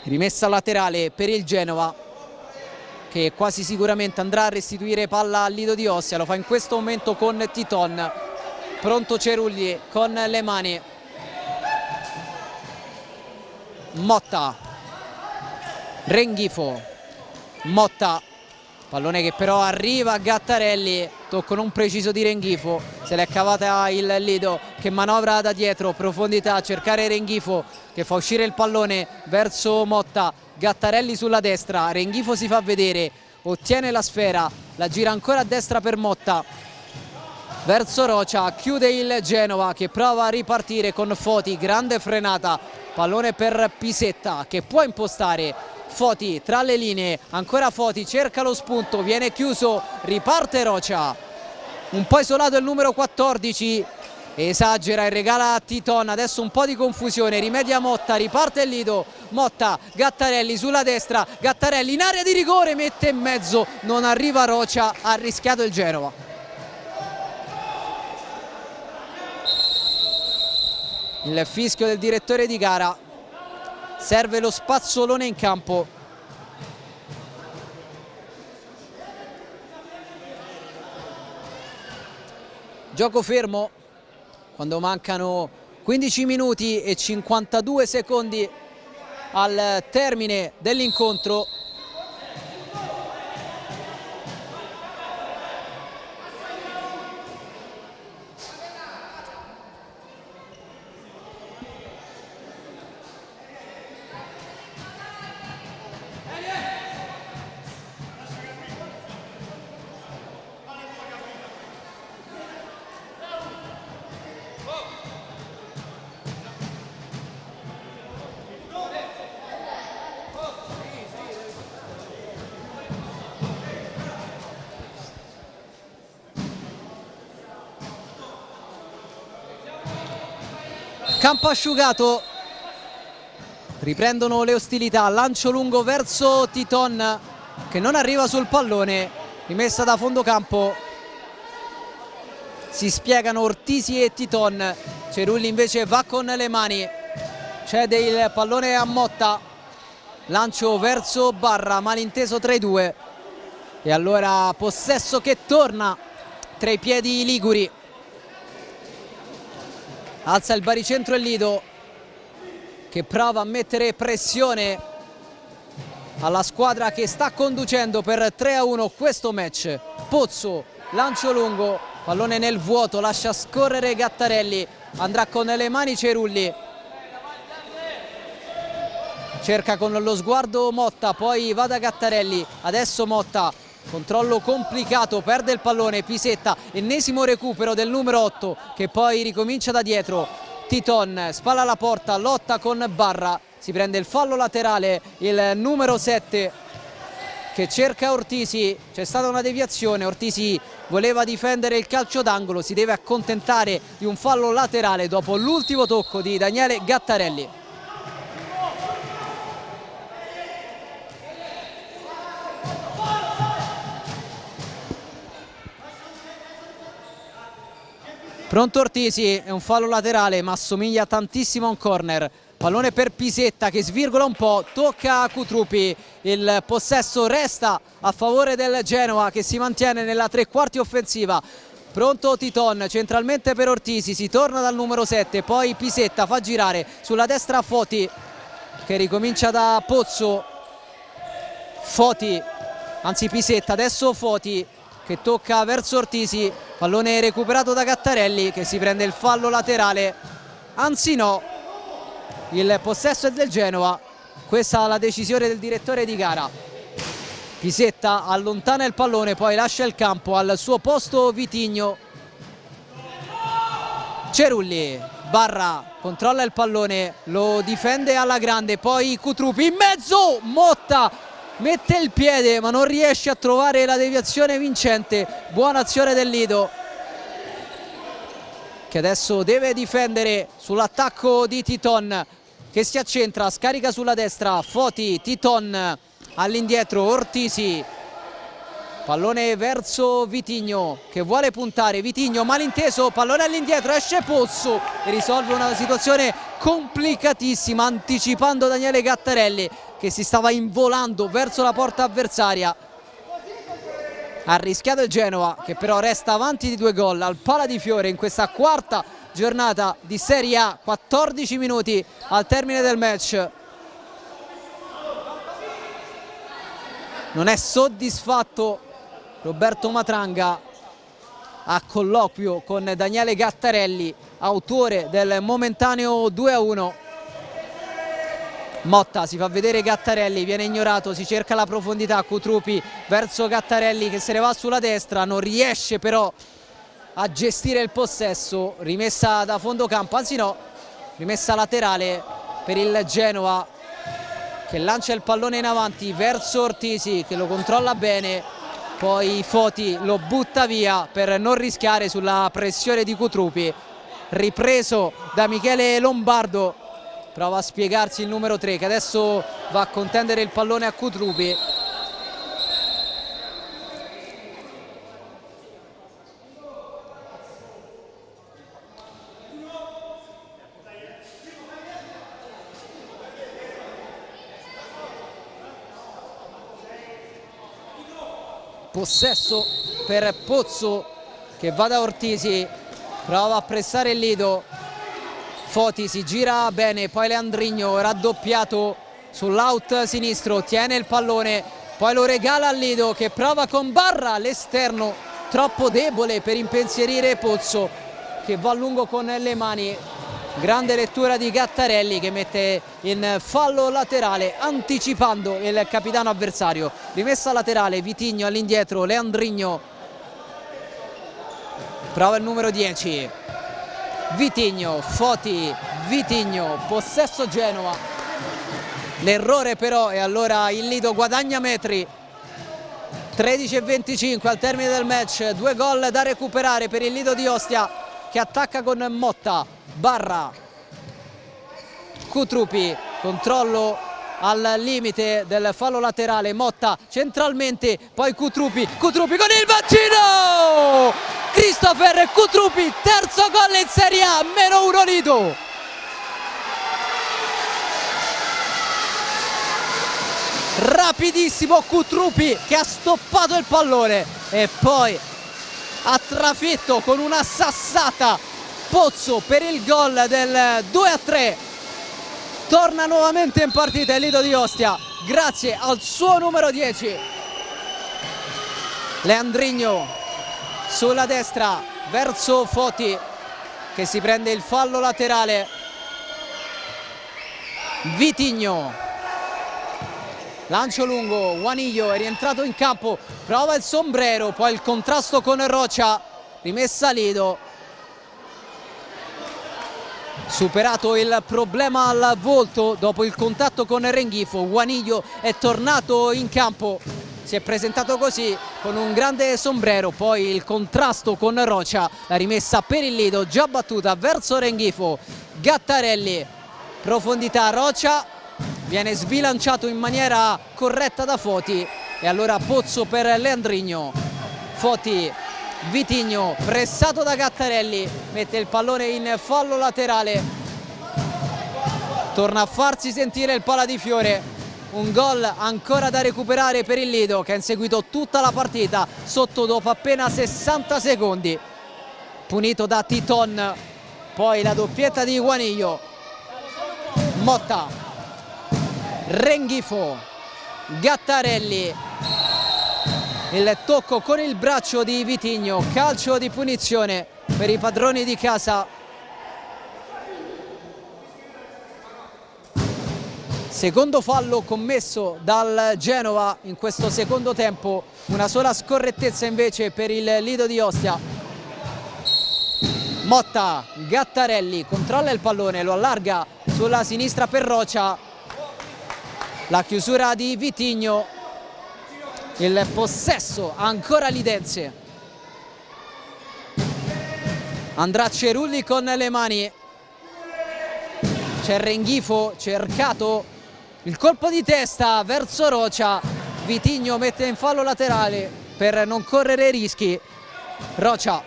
Rimessa laterale per il Genova, che quasi sicuramente andrà a restituire palla al Lido di Ostia, lo fa in questo momento con Titon, pronto Cerulli con le mani, Motta, Renghifo, Motta, pallone che però arriva a Gattarelli, tocco non preciso di Renghifo, se l'è cavata il Lido che manovra da dietro, profondità, cercare Renghifo che fa uscire il pallone verso Motta, Gattarelli sulla destra, Renghifo si fa vedere, ottiene la sfera, la gira ancora a destra per Motta, verso Rocia, chiude il Genova che prova a ripartire con Foti, grande frenata, pallone per Pisetta che può impostare, Foti tra le linee, ancora Foti, cerca lo spunto, viene chiuso, riparte Rocia, un po' isolato il numero 14, esagera e regala a Titon, adesso un po' di confusione, rimedia Motta, riparte il Lido, Motta, Gattarelli sulla destra, Gattarelli in area di rigore, mette in mezzo, non arriva Rocia, ha rischiato il Genova. Il fischio del direttore di gara, serve lo spazzolone in campo. Gioco fermo quando mancano 15 minuti e 52 secondi al termine dell'incontro. Campo asciugato, riprendono le ostilità, lancio lungo verso Titon che non arriva sul pallone, rimessa da fondo campo, si spiegano Ortisi e Titon. Cerulli invece va con le mani, cede il pallone a Motta, lancio verso Barra, malinteso tra i due e allora possesso che torna tra i piedi liguri. Alza il baricentro e Lido che prova a mettere pressione alla squadra che sta conducendo per 3-1 questo match. Pozzo, lancio lungo, pallone nel vuoto, lascia scorrere Gattarelli, andrà con le mani Cerulli, cerca con lo sguardo Motta, poi va da Gattarelli, adesso Motta, controllo complicato, perde il pallone, Pisetta, ennesimo recupero del numero 8 che poi ricomincia da dietro. Titon spalla alla porta, lotta con Barra, si prende il fallo laterale il numero 7 che cerca Ortisi, c'è stata una deviazione, Ortisi voleva difendere il calcio d'angolo, si deve accontentare di un fallo laterale dopo l'ultimo tocco di Daniele Gattarelli. Pronto Ortisi, è un fallo laterale ma assomiglia tantissimo a un corner. Pallone per Pisetta che svirgola un po', tocca a Cutrupi, il possesso resta a favore del Genoa che si mantiene nella tre quarti offensiva. Pronto Titon, centralmente per Ortisi, si torna dal numero 7, poi Pisetta fa girare sulla destra Foti che ricomincia da Pozzo. Foti, anzi Pisetta, adesso Foti che tocca verso Ortisi, pallone recuperato da Gattarelli che si prende il fallo laterale, anzi no, il possesso è del Genoa, questa è la decisione del direttore di gara. Pisetta allontana il pallone, poi lascia il campo, al suo posto Vitigno. Cerulli, Barra controlla il pallone, lo difende alla grande, poi Cutrupi in mezzo, Motta mette il piede ma non riesce a trovare la deviazione vincente. Buona azione del Lido che adesso deve difendere sull'attacco di Titon che si accentra, scarica sulla destra, Foti, Titon all'indietro, Ortisi, pallone verso Vitigno che vuole puntare, Vitigno malinteso, pallone all'indietro, esce Pozzo e risolve una situazione complicatissima anticipando Daniele Gattarelli che si stava involando verso la porta avversaria. Ha rischiato il Genoa che però resta avanti di 2 gol al Pala di Fiore in questa quarta giornata di Serie A, 14 minuti al termine del match. Non è soddisfatto Roberto Matranga a colloquio con Daniele Gattarelli, autore del momentaneo 2-1. Motta si fa vedere Gattarelli, viene ignorato, si cerca la profondità, Cutrupi verso Gattarelli che se ne va sulla destra, non riesce però a gestire il possesso, rimessa da fondo campo, anzi no, rimessa laterale per il Genoa che lancia il pallone in avanti verso Ortisi che lo controlla bene, poi Foti lo butta via per non rischiare sulla pressione di Cutrupi, ripreso da Michele Lombardo. Prova a spiegarsi il numero 3 che adesso va a contendere il pallone a Cutrupi. Possesso per Pozzo che va da Ortisi, prova a pressare il Lido, Foti si gira bene, poi Leandrigno raddoppiato sull'out sinistro, tiene il pallone, poi lo regala al Lido che prova con Barra all'esterno, troppo debole per impensierire Pozzo che va a lungo con le mani. Grande lettura di Gattarelli che mette in fallo laterale anticipando il capitano avversario. Rimessa laterale, Vitigno all'indietro, Leandrigno prova il numero 10, Vitigno, Foti, Vitigno, possesso Genova, l'errore però e allora il Lido guadagna metri. 13:25 al termine del match, 2 gol da recuperare per il Lido di Ostia che attacca con Motta, Barra, Cutrupi, controllo al limite del fallo laterale, Motta centralmente, poi Cutrupi con il bacino! Christopher Cutrupi, terzo gol in Serie A, -1 Lido. Rapidissimo Cutrupi che ha stoppato il pallone e poi ha trafitto con una sassata Pozzo per il gol del 2-3. Torna nuovamente in partita il Lido di Ostia grazie al suo numero 10. Leandrigno sulla destra verso Foti che si prende il fallo laterale. Vitigno, lancio lungo, Juanillo è rientrato in campo, prova il sombrero, poi il contrasto con Rocha, rimessa Lido. Superato il problema al volto dopo il contatto con Renghifo, Juanillo è tornato in campo, si è presentato così con un grande sombrero, poi il contrasto con Rocha, la rimessa per il Lido già battuta verso Renghifo, Gattarelli, profondità Rocha, viene sbilanciato in maniera corretta da Foti e allora Pozzo per Leandrigno, Foti, Vitigno pressato da Gattarelli, mette il pallone in fallo laterale, torna a farsi sentire il pala di Fiore. Un gol ancora da recuperare per il Lido che ha inseguito tutta la partita sotto dopo appena 60 secondi, punito da Titon. Poi la doppietta di Juanillo, Motta, Renghifo, Gattarelli, il tocco con il braccio di Vitigno, calcio di punizione per i padroni di casa. Secondo fallo commesso dal Genova in questo secondo tempo, una sola scorrettezza invece per il Lido di Ostia. Motta, Gattarelli, controlla il pallone, lo allarga sulla sinistra per Rocha, la chiusura di Vitigno, il possesso ancora lidense. Andrà Cerulli con le mani, c'è Renghifo cercato, il colpo di testa verso Rocha, Vitigno mette in fallo laterale per non correre rischi. Rocha,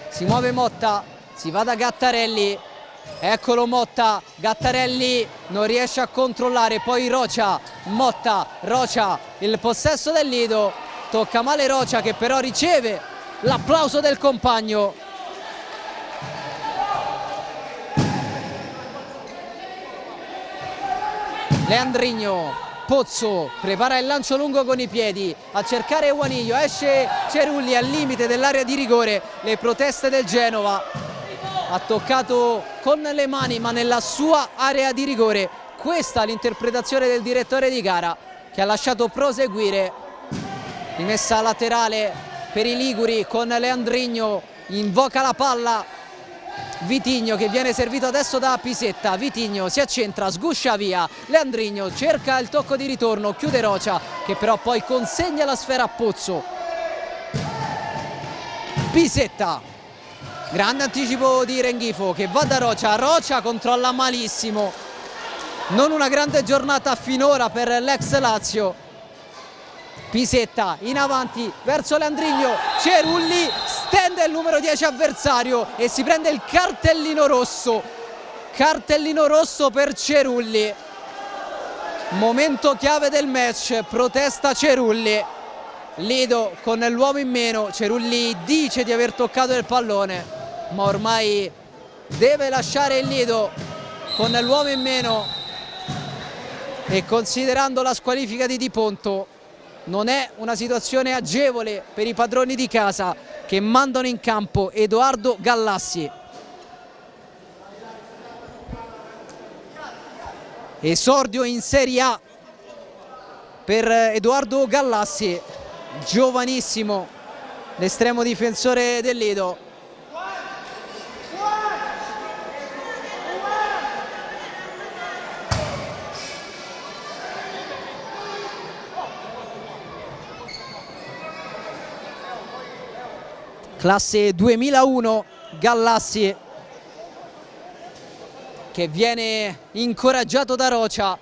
si muove Motta, si va da Gattarelli, eccolo Motta, Gattarelli non riesce a controllare, poi Rocha, Motta, Rocha, il possesso del Lido, tocca male Rocha che però riceve l'applauso del compagno. Leandrigno, Pozzo prepara il lancio lungo con i piedi, a cercare Juanillo, esce Cerulli al limite dell'area di rigore, le proteste del Genova, ha toccato con le mani ma nella sua area di rigore. Questa è l'interpretazione del direttore di gara che ha lasciato proseguire. Rimessa laterale per i liguri con Leandrigno, invoca la palla Vitigno che viene servito adesso da Pisetta. Vitigno si accentra, sguscia via, Leandrigno cerca il tocco di ritorno, chiude Rocha che però poi consegna la sfera a Pozzo. Pisetta, grande anticipo di Renghifo che va da Rocha, Rocha controlla malissimo, non una grande giornata finora per l'ex Lazio. Pisetta in avanti verso Leandrigno, Cerulli stende il numero 10 avversario e si prende il cartellino rosso per Cerulli. Momento chiave del match, protesta Cerulli, Lido con l'uomo in meno, Cerulli dice di aver toccato il pallone, ma ormai deve lasciare il Lido con l'uomo in meno, e considerando la squalifica di Di Ponto non è una situazione agevole per i padroni di casa, che mandano in campo Edoardo Gallassi. Esordio in Serie A per Edoardo Gallassi, giovanissimo, l'estremo difensore del Lido. Classe 2001, Gallassi, che viene incoraggiato da Rocia.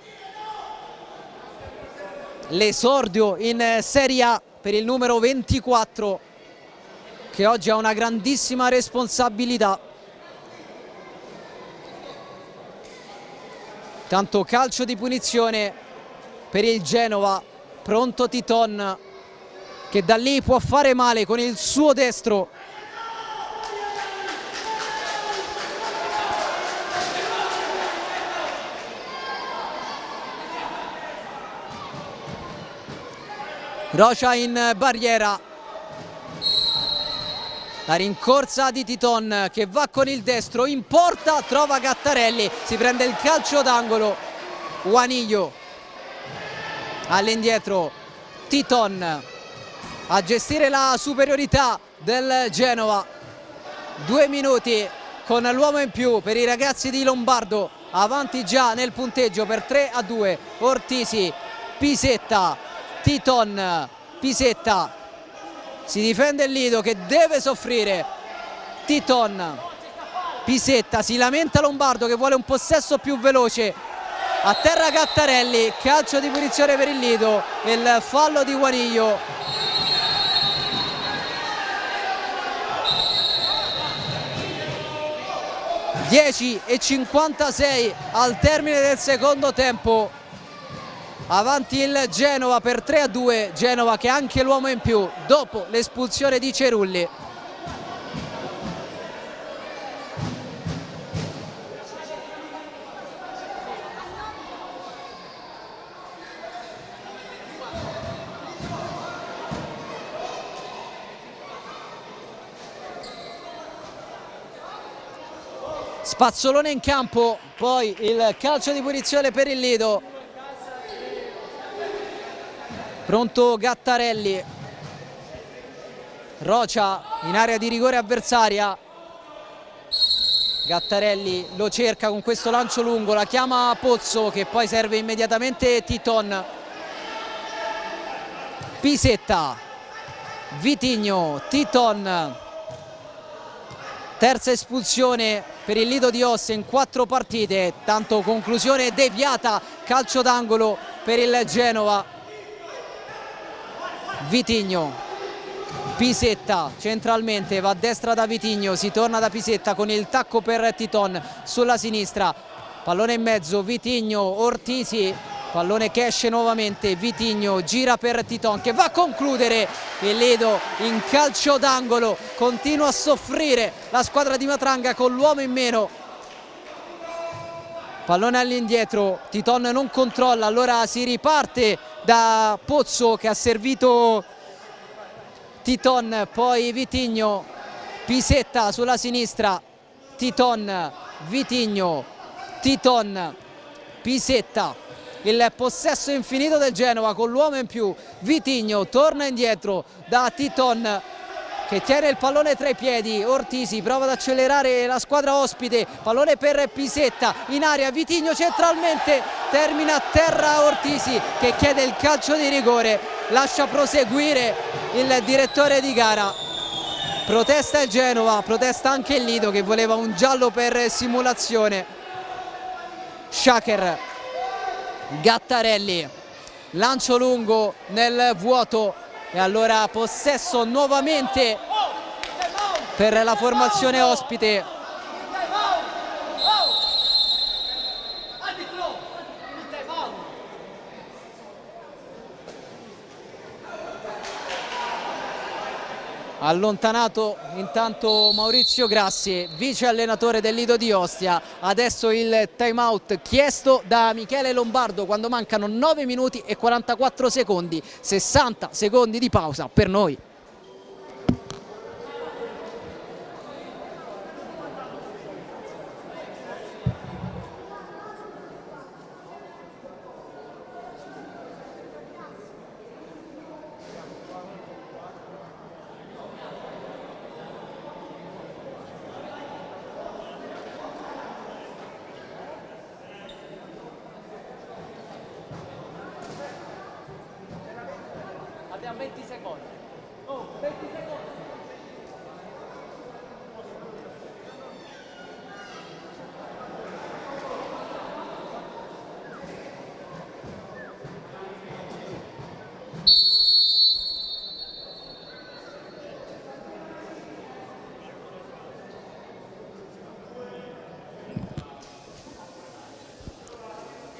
L'esordio in Serie A per il numero 24, che oggi ha una grandissima responsabilità. Tanto calcio di punizione per il Genova, pronto Titon, che da lì può fare male con il suo destro. Rocia in barriera, la rincorsa di Titon che va con il destro in porta, trova Gattarelli, si prende il calcio d'angolo. Juanillo all'indietro, Titon a gestire la superiorità del Genova. 2 minuti con l'uomo in più per i ragazzi di Lombardo, avanti già nel punteggio per 3-2. Ortisi, Pisetta, Titon, Pisetta, si difende il Lido che deve soffrire. Titon, Pisetta, si lamenta Lombardo che vuole un possesso più veloce. A terra Gattarelli, calcio di punizione per il Lido, il fallo di Juanillo. 10:56 al termine del secondo tempo, avanti il Genova per 3-2, Genova che ha anche l'uomo in più dopo l'espulsione di Cerulli. Spazzolone in campo, poi il calcio di punizione per il Lido. Pronto Gattarelli. Rocia in area di rigore avversaria. Gattarelli lo cerca con questo lancio lungo, la chiama Pozzo che poi serve immediatamente Titon. Pisetta, Vitigno, Titon. Terza espulsione per il Lido di Ostia in 4 partite, tanto conclusione deviata, calcio d'angolo per il Genova. Vitigno, Pisetta centralmente, va a destra da Vitigno, si torna da Pisetta con il tacco per Titon sulla sinistra, pallone in mezzo, Vitigno, Ortisi, pallone che esce nuovamente, Vitigno gira per Titon che va a concludere. Il Lido in calcio d'angolo, continua a soffrire la squadra di Matranga con l'uomo in meno. Pallone all'indietro, Titon non controlla, allora si riparte da Pozzo che ha servito Titon, poi Vitigno, Pisetta sulla sinistra, Titon, Vitigno, Titon, Pisetta. Il possesso infinito del Genova con l'uomo in più. Vitigno torna indietro da Titon che tiene il pallone tra i piedi. Ortisi prova ad accelerare la squadra ospite, pallone per Pisetta in area, Vitigno centralmente, termina a terra Ortisi che chiede il calcio di rigore, lascia proseguire il direttore di gara. Protesta il Genova, protesta anche il Lido che voleva un giallo per simulazione. Shaker, Gattarelli, lancio lungo nel vuoto e allora possesso nuovamente per la formazione ospite. Allontanato intanto Maurizio Grassi, vice allenatore del Lido di Ostia. Adesso il time out chiesto da Michele Lombardo quando mancano 9 minuti e 44 secondi, 60 secondi di pausa per noi. Abbiamo 20 secondi. 20 secondi.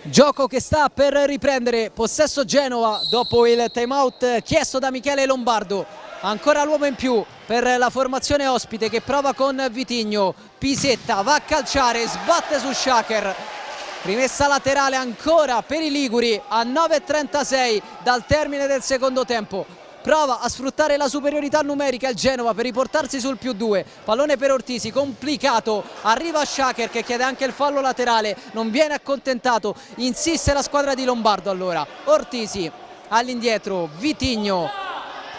Gioco che sta per riprendere, possesso Genova dopo il time out chiesto da Michele Lombardo. Ancora l'uomo in più per la formazione ospite che prova con Vitigno. Pisetta va a calciare, sbatte su Shaker. Rimessa laterale ancora per i liguri a 9:36 dal termine del secondo tempo. Prova a sfruttare la superiorità numerica il Genova per riportarsi sul +2. Pallone per Ortisi, complicato, arriva Shaker che chiede anche il fallo laterale, non viene accontentato, insiste la squadra di Lombardo. Allora Ortisi all'indietro, Vitigno,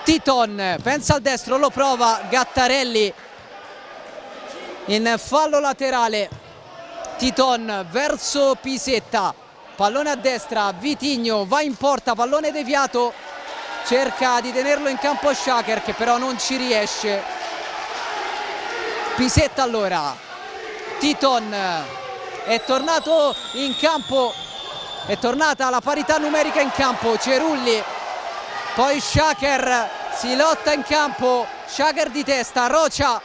Titon pensa al destro, lo prova Gattarelli in fallo laterale. Titon verso Pisetta, pallone a destra, Vitigno va in porta, pallone deviato. Cerca di tenerlo in campo Shaker che però non ci riesce. Pisetta allora, Titon è tornato in campo, è tornata la parità numerica in campo. Cerulli, poi Shaker, si lotta in campo, Shaker di testa, Rocia,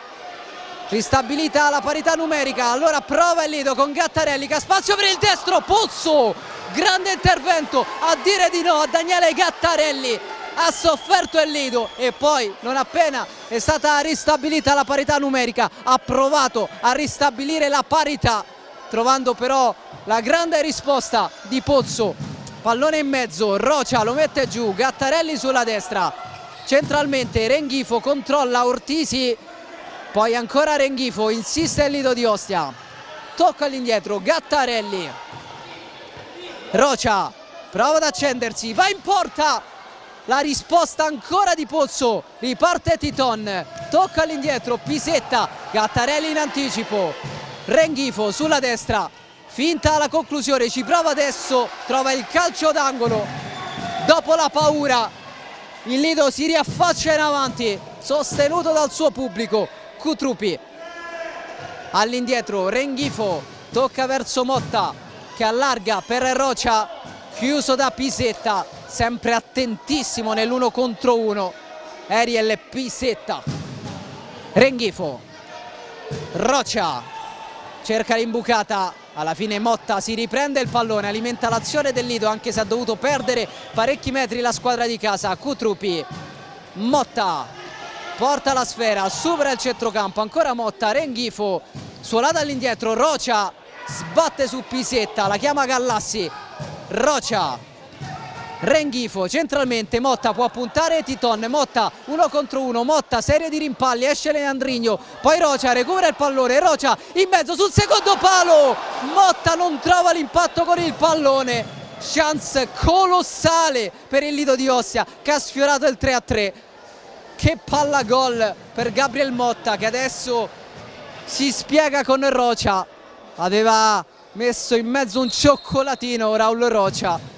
ristabilita la parità numerica. Allora prova il Lido con Gattarelli che ha spazio per il destro, Pozzo, grande intervento a dire di no a Daniele Gattarelli. Ha sofferto il Lido e poi non appena è stata ristabilita la parità numerica ha provato a ristabilire la parità, trovando però la grande risposta di Pozzo. Pallone in mezzo, Rocia lo mette giù, Gattarelli sulla destra, centralmente Renghifo controlla Ortisi, poi ancora Renghifo, insiste il Lido di Ostia, tocca all'indietro Gattarelli, Rocia prova ad accendersi, va in porta. La risposta ancora di Pozzo, riparte Titon, tocca all'indietro Pisetta, Gattarelli in anticipo, Renghifo sulla destra, finta la conclusione, ci prova adesso, trova il calcio d'angolo, dopo la paura il Lido si riaffaccia in avanti, sostenuto dal suo pubblico. Cutrupi all'indietro, Renghifo tocca verso Motta che allarga per Rocia, chiuso da Pisetta, sempre attentissimo nell'1 contro 1 Ariel Pisetta. Renghifo, Rocia cerca l'imbucata, alla fine Motta si riprende il pallone, alimenta l'azione del Lido anche se ha dovuto perdere parecchi metri la squadra di casa. Cutrupi, Motta porta la sfera, supera il centrocampo, ancora Motta, Renghifo suolata all'indietro, Rocia sbatte su Pisetta, la chiama Gallassi, Rocia, Renghifo centralmente, Motta può puntare Titon, Motta 1 contro 1, Motta serie di rimpalli, esce Leandrigno, poi Rocia recupera il pallone, Rocia in mezzo sul secondo palo, Motta non trova l'impatto con il pallone, chance colossale per il Lido di Ostia che ha sfiorato il 3-3. Che palla gol per Gabriel Motta che adesso si spiega con Rocia, aveva messo in mezzo un cioccolatino Raul Rocia.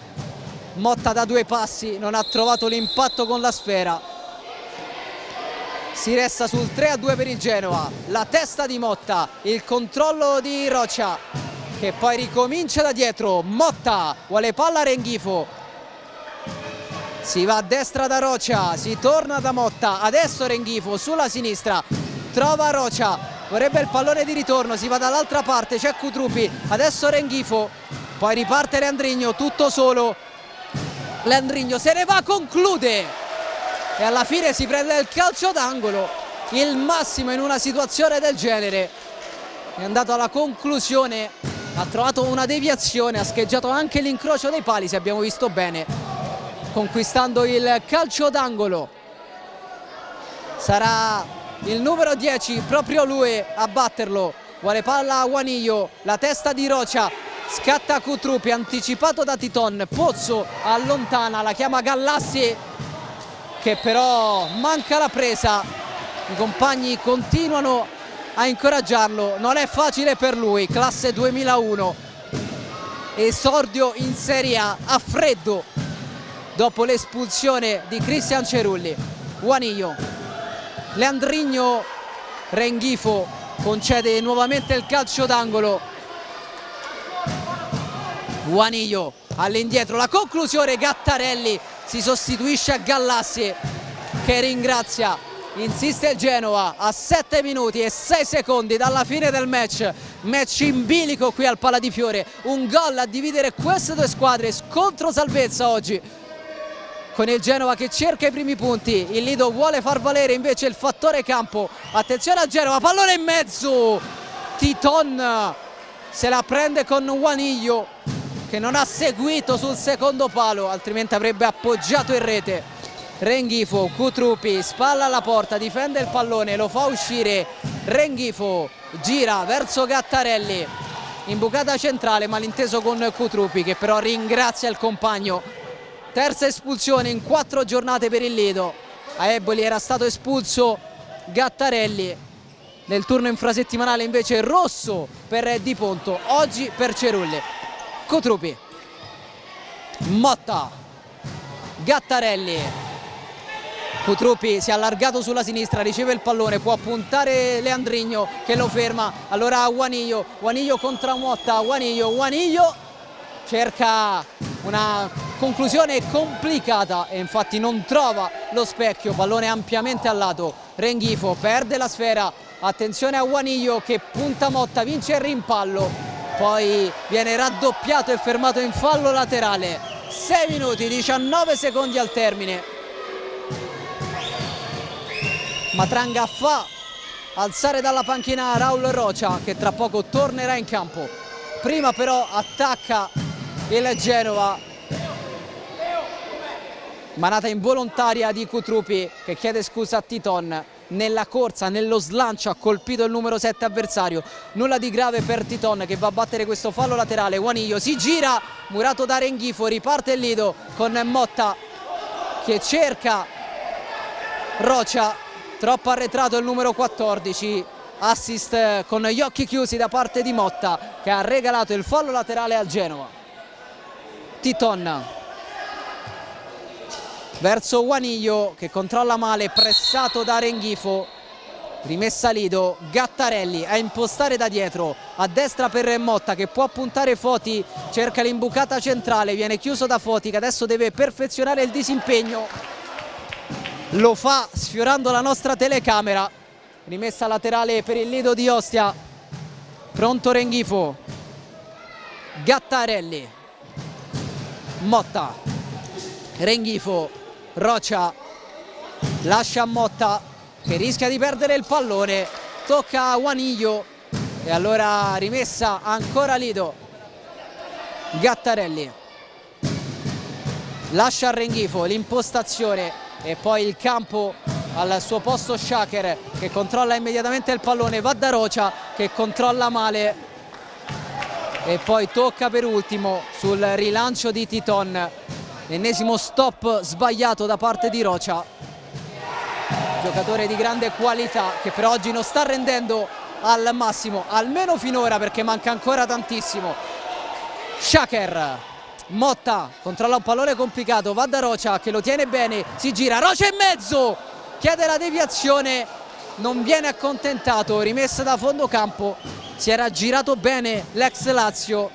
Motta da 2 passi non ha trovato l'impatto con la sfera, si resta sul 3-2 per il Genova. La testa di Motta, il controllo di Rocia che poi ricomincia da dietro, Motta vuole palla Renghifo, si va a destra da Rocia, si torna da Motta, adesso Renghifo sulla sinistra, trova Rocia, vorrebbe il pallone di ritorno, si va dall'altra parte, c'è Cutrupi, adesso Renghifo, poi riparte Leandrigno tutto solo, Leandrigno se ne va, conclude e alla fine si prende il calcio d'angolo, il massimo in una situazione del genere. È andato alla conclusione, ha trovato una deviazione, ha scheggiato anche l'incrocio dei pali, se abbiamo visto bene, conquistando il calcio d'angolo. Sarà il numero 10, proprio lui a batterlo. Vuole palla a Juanillo, la testa di Rocha, scatta Cutruppi, anticipato da Titon. Pozzo allontana, la chiama Gallassi, che però manca la presa. I compagni continuano a incoraggiarlo, non è facile per lui. Classe 2001, esordio in Serie A a freddo dopo l'espulsione di Cristian Cerulli. Juanillo, Leandrinho, Renghifo concede nuovamente il calcio d'angolo. Juanillo all'indietro, la conclusione, Gattarelli si sostituisce a Gallassi, che ringrazia. Insiste il Genova a 7 minuti e 6 secondi dalla fine del match in bilico qui al Pala di Fiore. Un gol a dividere queste due squadre, scontro salvezza oggi, con il Genova che cerca i primi punti. Il Lido vuole far valere invece il fattore campo. Attenzione a Genova, pallone in mezzo, Titon se la prende con Juanillo, che non ha seguito sul secondo palo, altrimenti avrebbe appoggiato in rete. Renghifo, Cutruppi, spalla alla porta, difende il pallone, lo fa uscire. Renghifo gira verso Gattarelli, imbucata centrale, malinteso con Cutruppi, che però ringrazia il compagno. Terza espulsione in 4 giornate per il Lido. A Eboli era stato espulso Gattarelli, nel turno infrasettimanale invece rosso per Di Ponto, oggi per Cerulli. Cutruppi, Motta, Gattarelli. Cutruppi si è allargato sulla sinistra, riceve il pallone, può puntare Leandrinho che lo ferma. Allora Juanillo, Juanillo contro Motta, Juanillo cerca una conclusione complicata e infatti non trova lo specchio, pallone ampiamente al lato. Renghifo perde la sfera, attenzione a Juanillo che punta Motta, vince il rimpallo, poi viene raddoppiato e fermato in fallo laterale. 6 minuti 19 secondi al termine. Matranga fa alzare dalla panchina Raul Rocha, che tra poco tornerà in campo. Prima però attacca il Genova, manata involontaria di Cutruppi che chiede scusa a Titon. Nella corsa, nello slancio ha colpito il numero 7 avversario. Nulla di grave per Titon, che va a battere questo fallo laterale. Juanillo si gira, murato da Renghifo, riparte il Lido con Motta che cerca Rocha. Troppo arretrato il numero 14, assist con gli occhi chiusi da parte di Motta, che ha regalato il fallo laterale al Genova. Titon verso Juanillo che controlla male, pressato da Renghifo. Rimessa Lido, Gattarelli a impostare da dietro, a destra per Motta che può puntare Foti, cerca l'imbucata centrale, viene chiuso da Foti che adesso deve perfezionare il disimpegno. Lo fa sfiorando la nostra telecamera. Rimessa laterale per il Lido di Ostia. Pronto Renghifo, Gattarelli, Motta, Renghifo, Rocha lascia Motta che rischia di perdere il pallone, tocca a Juanillo e allora rimessa ancora Lido. Gattarelli lascia a Renghifo l'impostazione e poi il campo al suo posto. Shaker che controlla immediatamente il pallone, va da Rocha che controlla male e poi tocca per ultimo sul rilancio di Titon. Ennesimo stop sbagliato da parte di Rocha, giocatore di grande qualità che per oggi non sta rendendo al massimo, almeno finora, perché manca ancora tantissimo. Shaker, Motta controlla un pallone complicato, va da Rocha che lo tiene bene, si gira, Rocha in mezzo, chiede la deviazione, non viene accontentato, rimessa da fondo campo. Si era girato bene l'ex Lazio,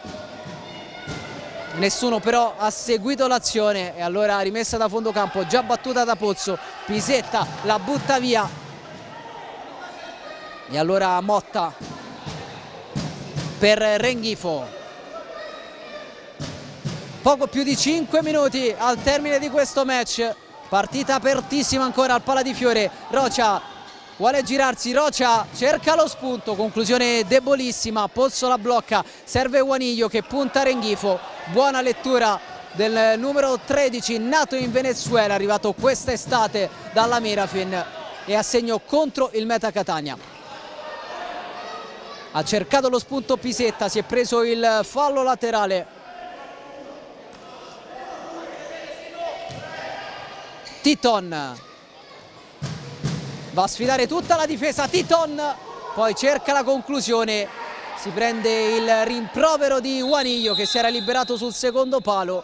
nessuno però ha seguito l'azione e allora rimessa da fondo campo, già battuta da Pozzo. Pisetta la butta via e allora Motta per Renghifo. Poco più di 5 minuti al termine di questo match. Partita apertissima ancora al Pala di Fiore. Rocia vuole girarsi, Rocia cerca lo spunto, conclusione debolissima, Pozzo la blocca, serve Juanillo che punta Renghifo. Buona lettura del numero 13, nato in Venezuela, arrivato quest'estate dalla Mirafin e a segno contro il Meta Catania. Ha cercato lo spunto Pisetta, si è preso il fallo laterale. Titon va a sfidare tutta la difesa, Titon poi cerca la conclusione, si prende il rimprovero di Juanillo che si era liberato sul secondo palo,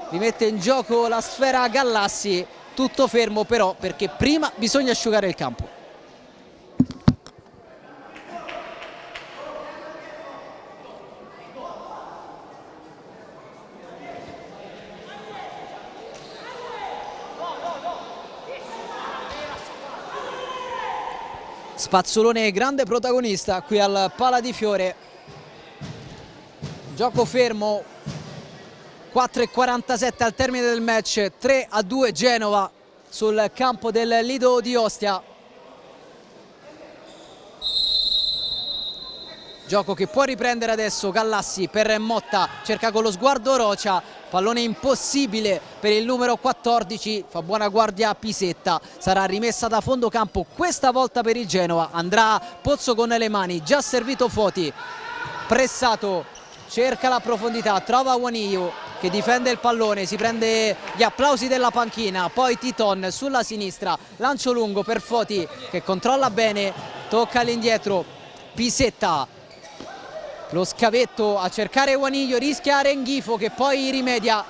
rimette in gioco la sfera Gallassi, tutto fermo però perché prima bisogna asciugare il campo. Spazzolone grande protagonista qui al Pala di Fiore, gioco fermo, 4:47 al termine del match, 3-2 Genova sul campo del Lido di Ostia. Gioco che può riprendere adesso Gallassi per Motta, cerca con lo sguardo Rocia, pallone impossibile per il numero 14, fa buona guardia Pisetta, sarà rimessa da fondo campo questa volta per il Genova, andrà Pozzo con le mani, già servito Foti, pressato, cerca la profondità, trova Juanillo che difende il pallone, si prende gli applausi della panchina, poi Titon sulla sinistra, lancio lungo per Foti che controlla bene, tocca all'indietro Pisetta. Lo scavetto a cercare Juanillo, rischia Renghifo che poi rimedia,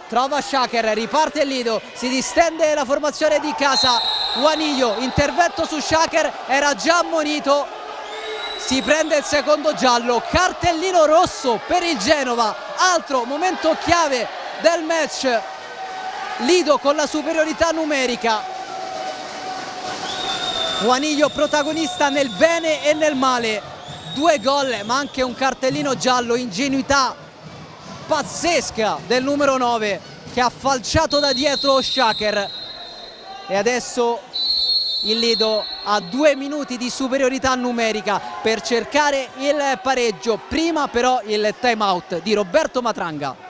trova Shaker, riparte il Lido, si distende la formazione di casa, Juanillo, intervento su Shaker, era già ammonito, si prende il secondo giallo, cartellino rosso per il Genova, altro momento chiave del match, Lido con la superiorità numerica, Juanillo protagonista nel bene e nel male. 2 gol ma anche un cartellino giallo, ingenuità pazzesca del numero 9 che ha falciato da dietro Shaker e adesso il Lido ha 2 minuti di superiorità numerica per cercare il pareggio, prima però il time out di Roberto Matranga.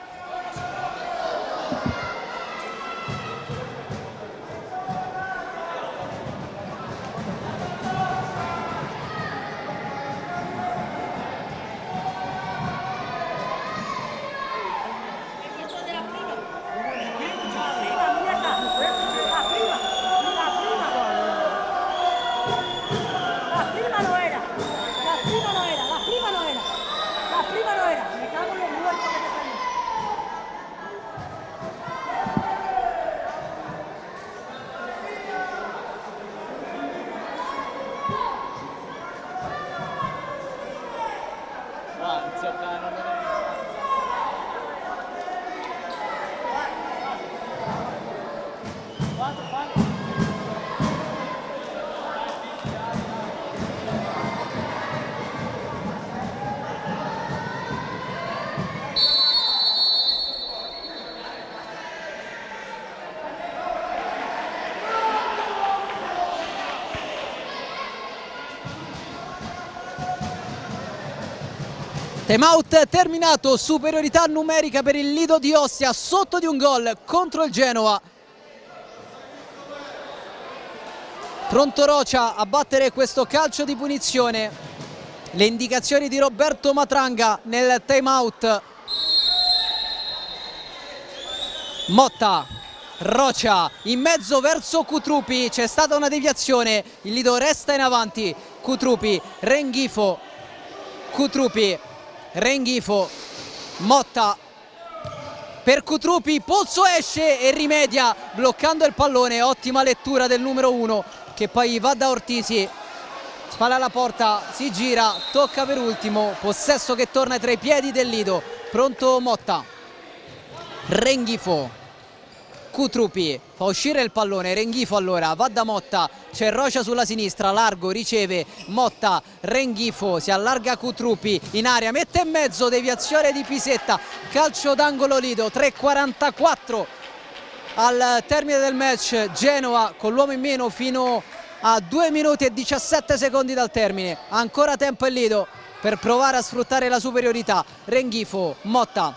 Time out terminato, superiorità numerica per il Lido di Ostia, sotto di un gol contro il Genova. Pronto Rocia a battere questo calcio di punizione. Le indicazioni di Roberto Matranga nel time out. Motta, Rocia in mezzo verso Cutrupi, c'è stata una deviazione, il Lido resta in avanti. Cutrupi, Renghifo, Cutrupi, Renghifo, Motta per Cutrupi, Pozzo esce e rimedia bloccando il pallone, ottima lettura del numero 1 che poi va da Ortisi, spalla alla porta, si gira, tocca per ultimo, possesso che torna tra i piedi del Lido, pronto Motta, Renghifo, Cutrupi, fa uscire il pallone, Renghifo allora, va da Motta, c'è Rocia sulla sinistra, largo, riceve, Motta, Renghifo, si allarga Cutrupi, in area, mette in mezzo, deviazione di Pisetta, calcio d'angolo Lido, 3:44 al termine del match. Genoa con l'uomo in meno fino a 2 minuti e 17 secondi dal termine. Ancora tempo e Lido per provare a sfruttare la superiorità. Renghifo, Motta,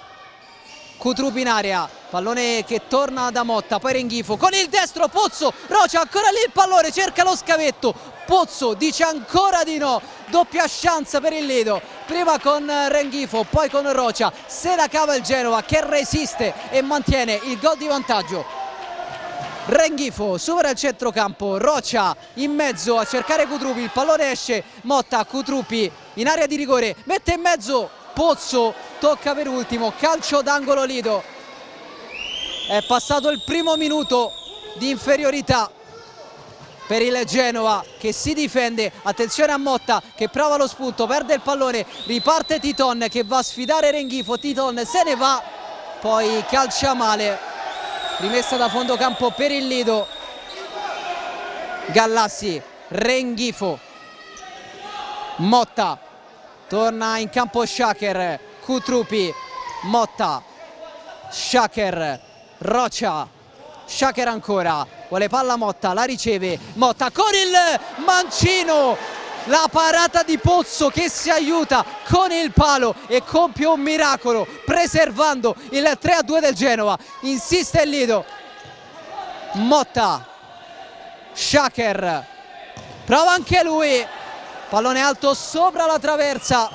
Cutrupi in area, pallone che torna da Motta, poi Renghifo con il destro, Pozzo, Rocia ancora lì il pallone, cerca lo scavetto, Pozzo dice ancora di no, doppia chance per il Lido, prima con Renghifo, poi con Rocia, se la cava il Genova che resiste e mantiene il gol di vantaggio. Renghifo supera il centrocampo, Rocia in mezzo a cercare Cutrupi, il pallone esce, Motta, Cutrupi in area di rigore, mette in mezzo Pozzo, tocca per ultimo, calcio d'angolo Lido. È passato il primo minuto di inferiorità per il Genova che si difende, attenzione a Motta che prova lo spunto, perde il pallone, riparte Titon che va a sfidare Renghifo, Titon se ne va, poi calcia male, rimessa da fondo campo per il Lido. Gallassi, Renghifo, Motta, torna in campo Shaker, Cutrupi, Motta, Shaker, Rocia, Shaker ancora, vuole palla Motta, la riceve, Motta con il mancino, la parata di Pozzo che si aiuta con il palo e compie un miracolo preservando il 3-2 del Genova. Insiste il Lido, Motta, Shaker, prova anche lui, pallone alto sopra la traversa,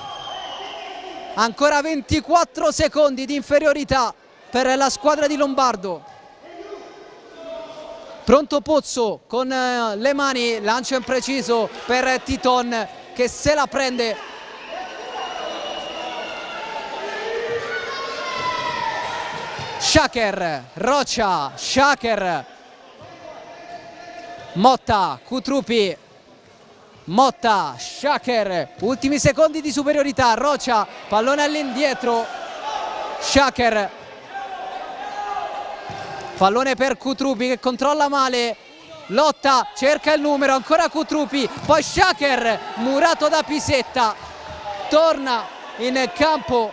ancora 24 secondi di inferiorità per la squadra di Lombardo. Pronto Pozzo con le mani, lancio impreciso per Titon che se la prende. Shaker, Rocia, Shaker, Motta, Cutrupi, Motta, Shaker, ultimi secondi di superiorità, Rocia, pallone all'indietro, Shaker, pallone per Cutrupi che controlla male, lotta, cerca il numero, ancora Cutrupi, poi Shaker, murato da Pisetta, torna in campo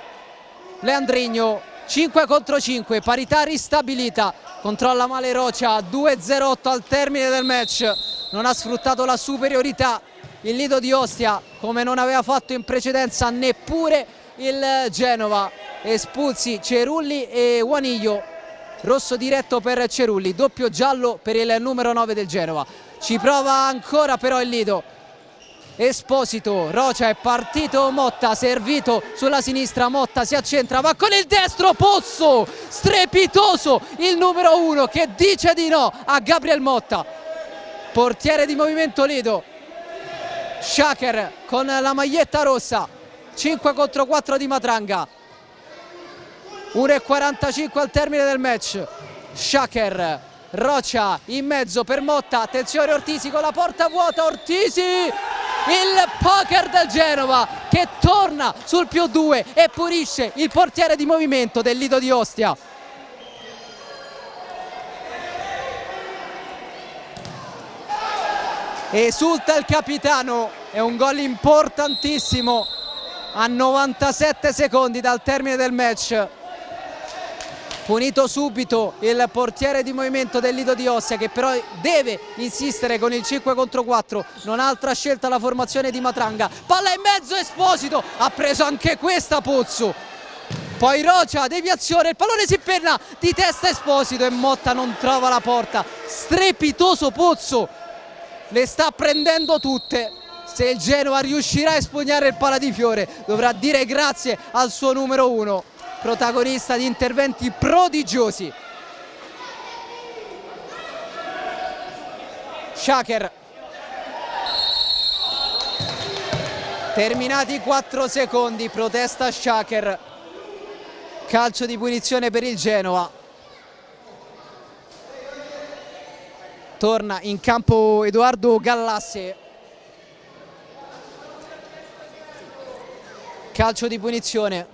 Leandrigno, 5 contro 5, parità ristabilita, controlla male Rocia, 2-0-8 al termine del match, non ha sfruttato la superiorità il Lido di Ostia come non aveva fatto in precedenza neppure il Genova. Espulsi Cerulli e Guaniglio, rosso diretto per Cerulli, doppio giallo per il numero 9 del Genova. Ci prova ancora però il Lido, Esposito, Rocia, è partito Motta, servito sulla sinistra, Motta si accentra, va con il destro, Pozzo, strepitoso il numero 1 che dice di no a Gabriel Motta, portiere di movimento Lido. Shaker con la maglietta rossa, 5 contro 4 di Matranga, 1:45 al termine del match. Shaker, Rocia in mezzo per Motta, attenzione Ortisi con la porta vuota, Ortisi, il poker del Genova che torna sul +2 e pulisce il portiere di movimento del Lido di Ostia. Esulta il capitano, è un gol importantissimo a 97 secondi dal termine del match. Punito subito il portiere di movimento del Lido di Ostia che però deve insistere con il 5 contro 4, non ha altra scelta la formazione di Matranga. Palla in mezzo, Esposito, ha preso anche questa Pozzo. Poi Rocia, deviazione, il pallone si impenna di testa Esposito e Motta non trova la porta. Strepitoso Pozzo, le sta prendendo tutte. Se il Genoa riuscirà a espugnare il palla di fiore dovrà dire grazie al suo numero 1, protagonista di interventi prodigiosi. Shaker, terminati i 4 secondi, protesta Shaker, calcio di punizione per il Genoa. Torna in campo Edoardo Gallassi, calcio di punizione.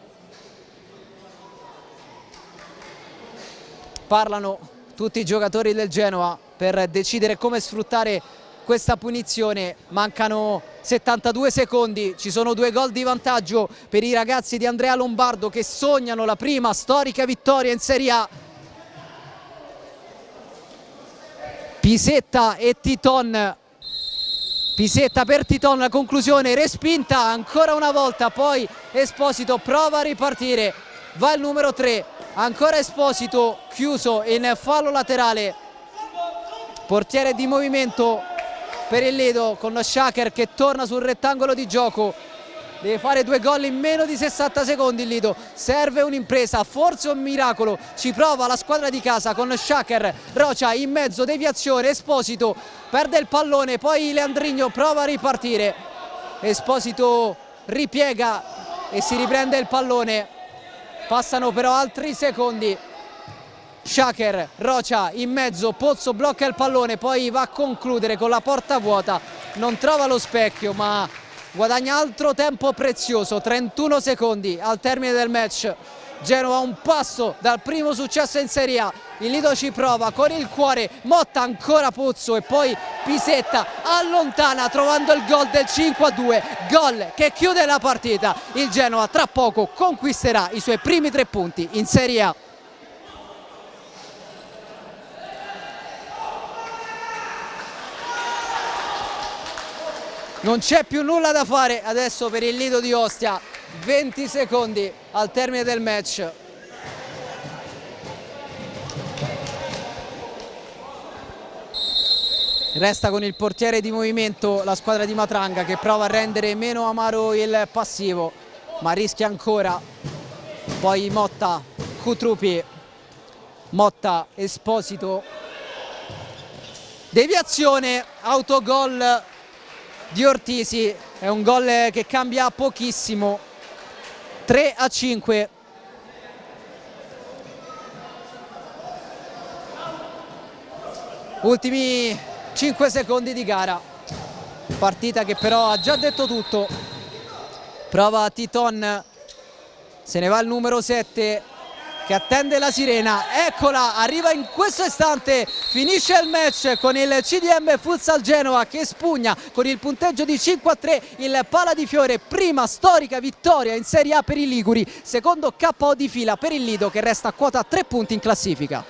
Parlano tutti i giocatori del Genoa per decidere come sfruttare questa punizione. Mancano 72 secondi, ci sono 2 gol di vantaggio per i ragazzi di Andrea Lombardo che sognano la prima storica vittoria in Serie A. Pisetta e Titon. Pisetta per Titon, la conclusione respinta ancora una volta, poi Esposito prova a ripartire, va il numero 3, ancora Esposito chiuso in fallo laterale, portiere di movimento per il Lido con Shaker che torna sul rettangolo di gioco, deve fare 2 gol in meno di 60 secondi il Lido, serve un'impresa, forse un miracolo, ci prova la squadra di casa con Shaker, Rocia in mezzo, deviazione, Esposito perde il pallone, poi Leandrigno prova a ripartire, Esposito ripiega e si riprende il pallone, passano però altri secondi, Shaker, Rocia in mezzo, Pozzo blocca il pallone, poi va a concludere con la porta vuota, non trova lo specchio ma guadagna altro tempo prezioso, 31 secondi al termine del match. Genova un passo dal primo successo in Serie A, il Lido ci prova con il cuore, Motta ancora Pozzo e poi Pisetta allontana trovando il gol del 5-2, gol che chiude la partita. Il Genova tra poco conquisterà i suoi primi 3 punti in Serie A. Non c'è più nulla da fare adesso per il Lido di Ostia, 20 secondi al termine del match. Resta con il portiere di movimento la squadra di Matranga che prova a rendere meno amaro il passivo, ma rischia ancora. Poi Motta, Cutrupi, Motta, Esposito, deviazione, autogol di Ortisi, è un gol che cambia pochissimo, 3-5. Ultimi 5 secondi di gara, partita che però ha già detto tutto. Prova Titon, se ne va il numero 7 che attende la sirena, eccola, arriva in questo istante, finisce il match con il CDM Futsal Genova che spugna con il punteggio di 5-3 il Pala di Fiore, prima storica vittoria in Serie A per i Liguri, secondo KO di fila per il Lido che resta a quota 3 punti in classifica.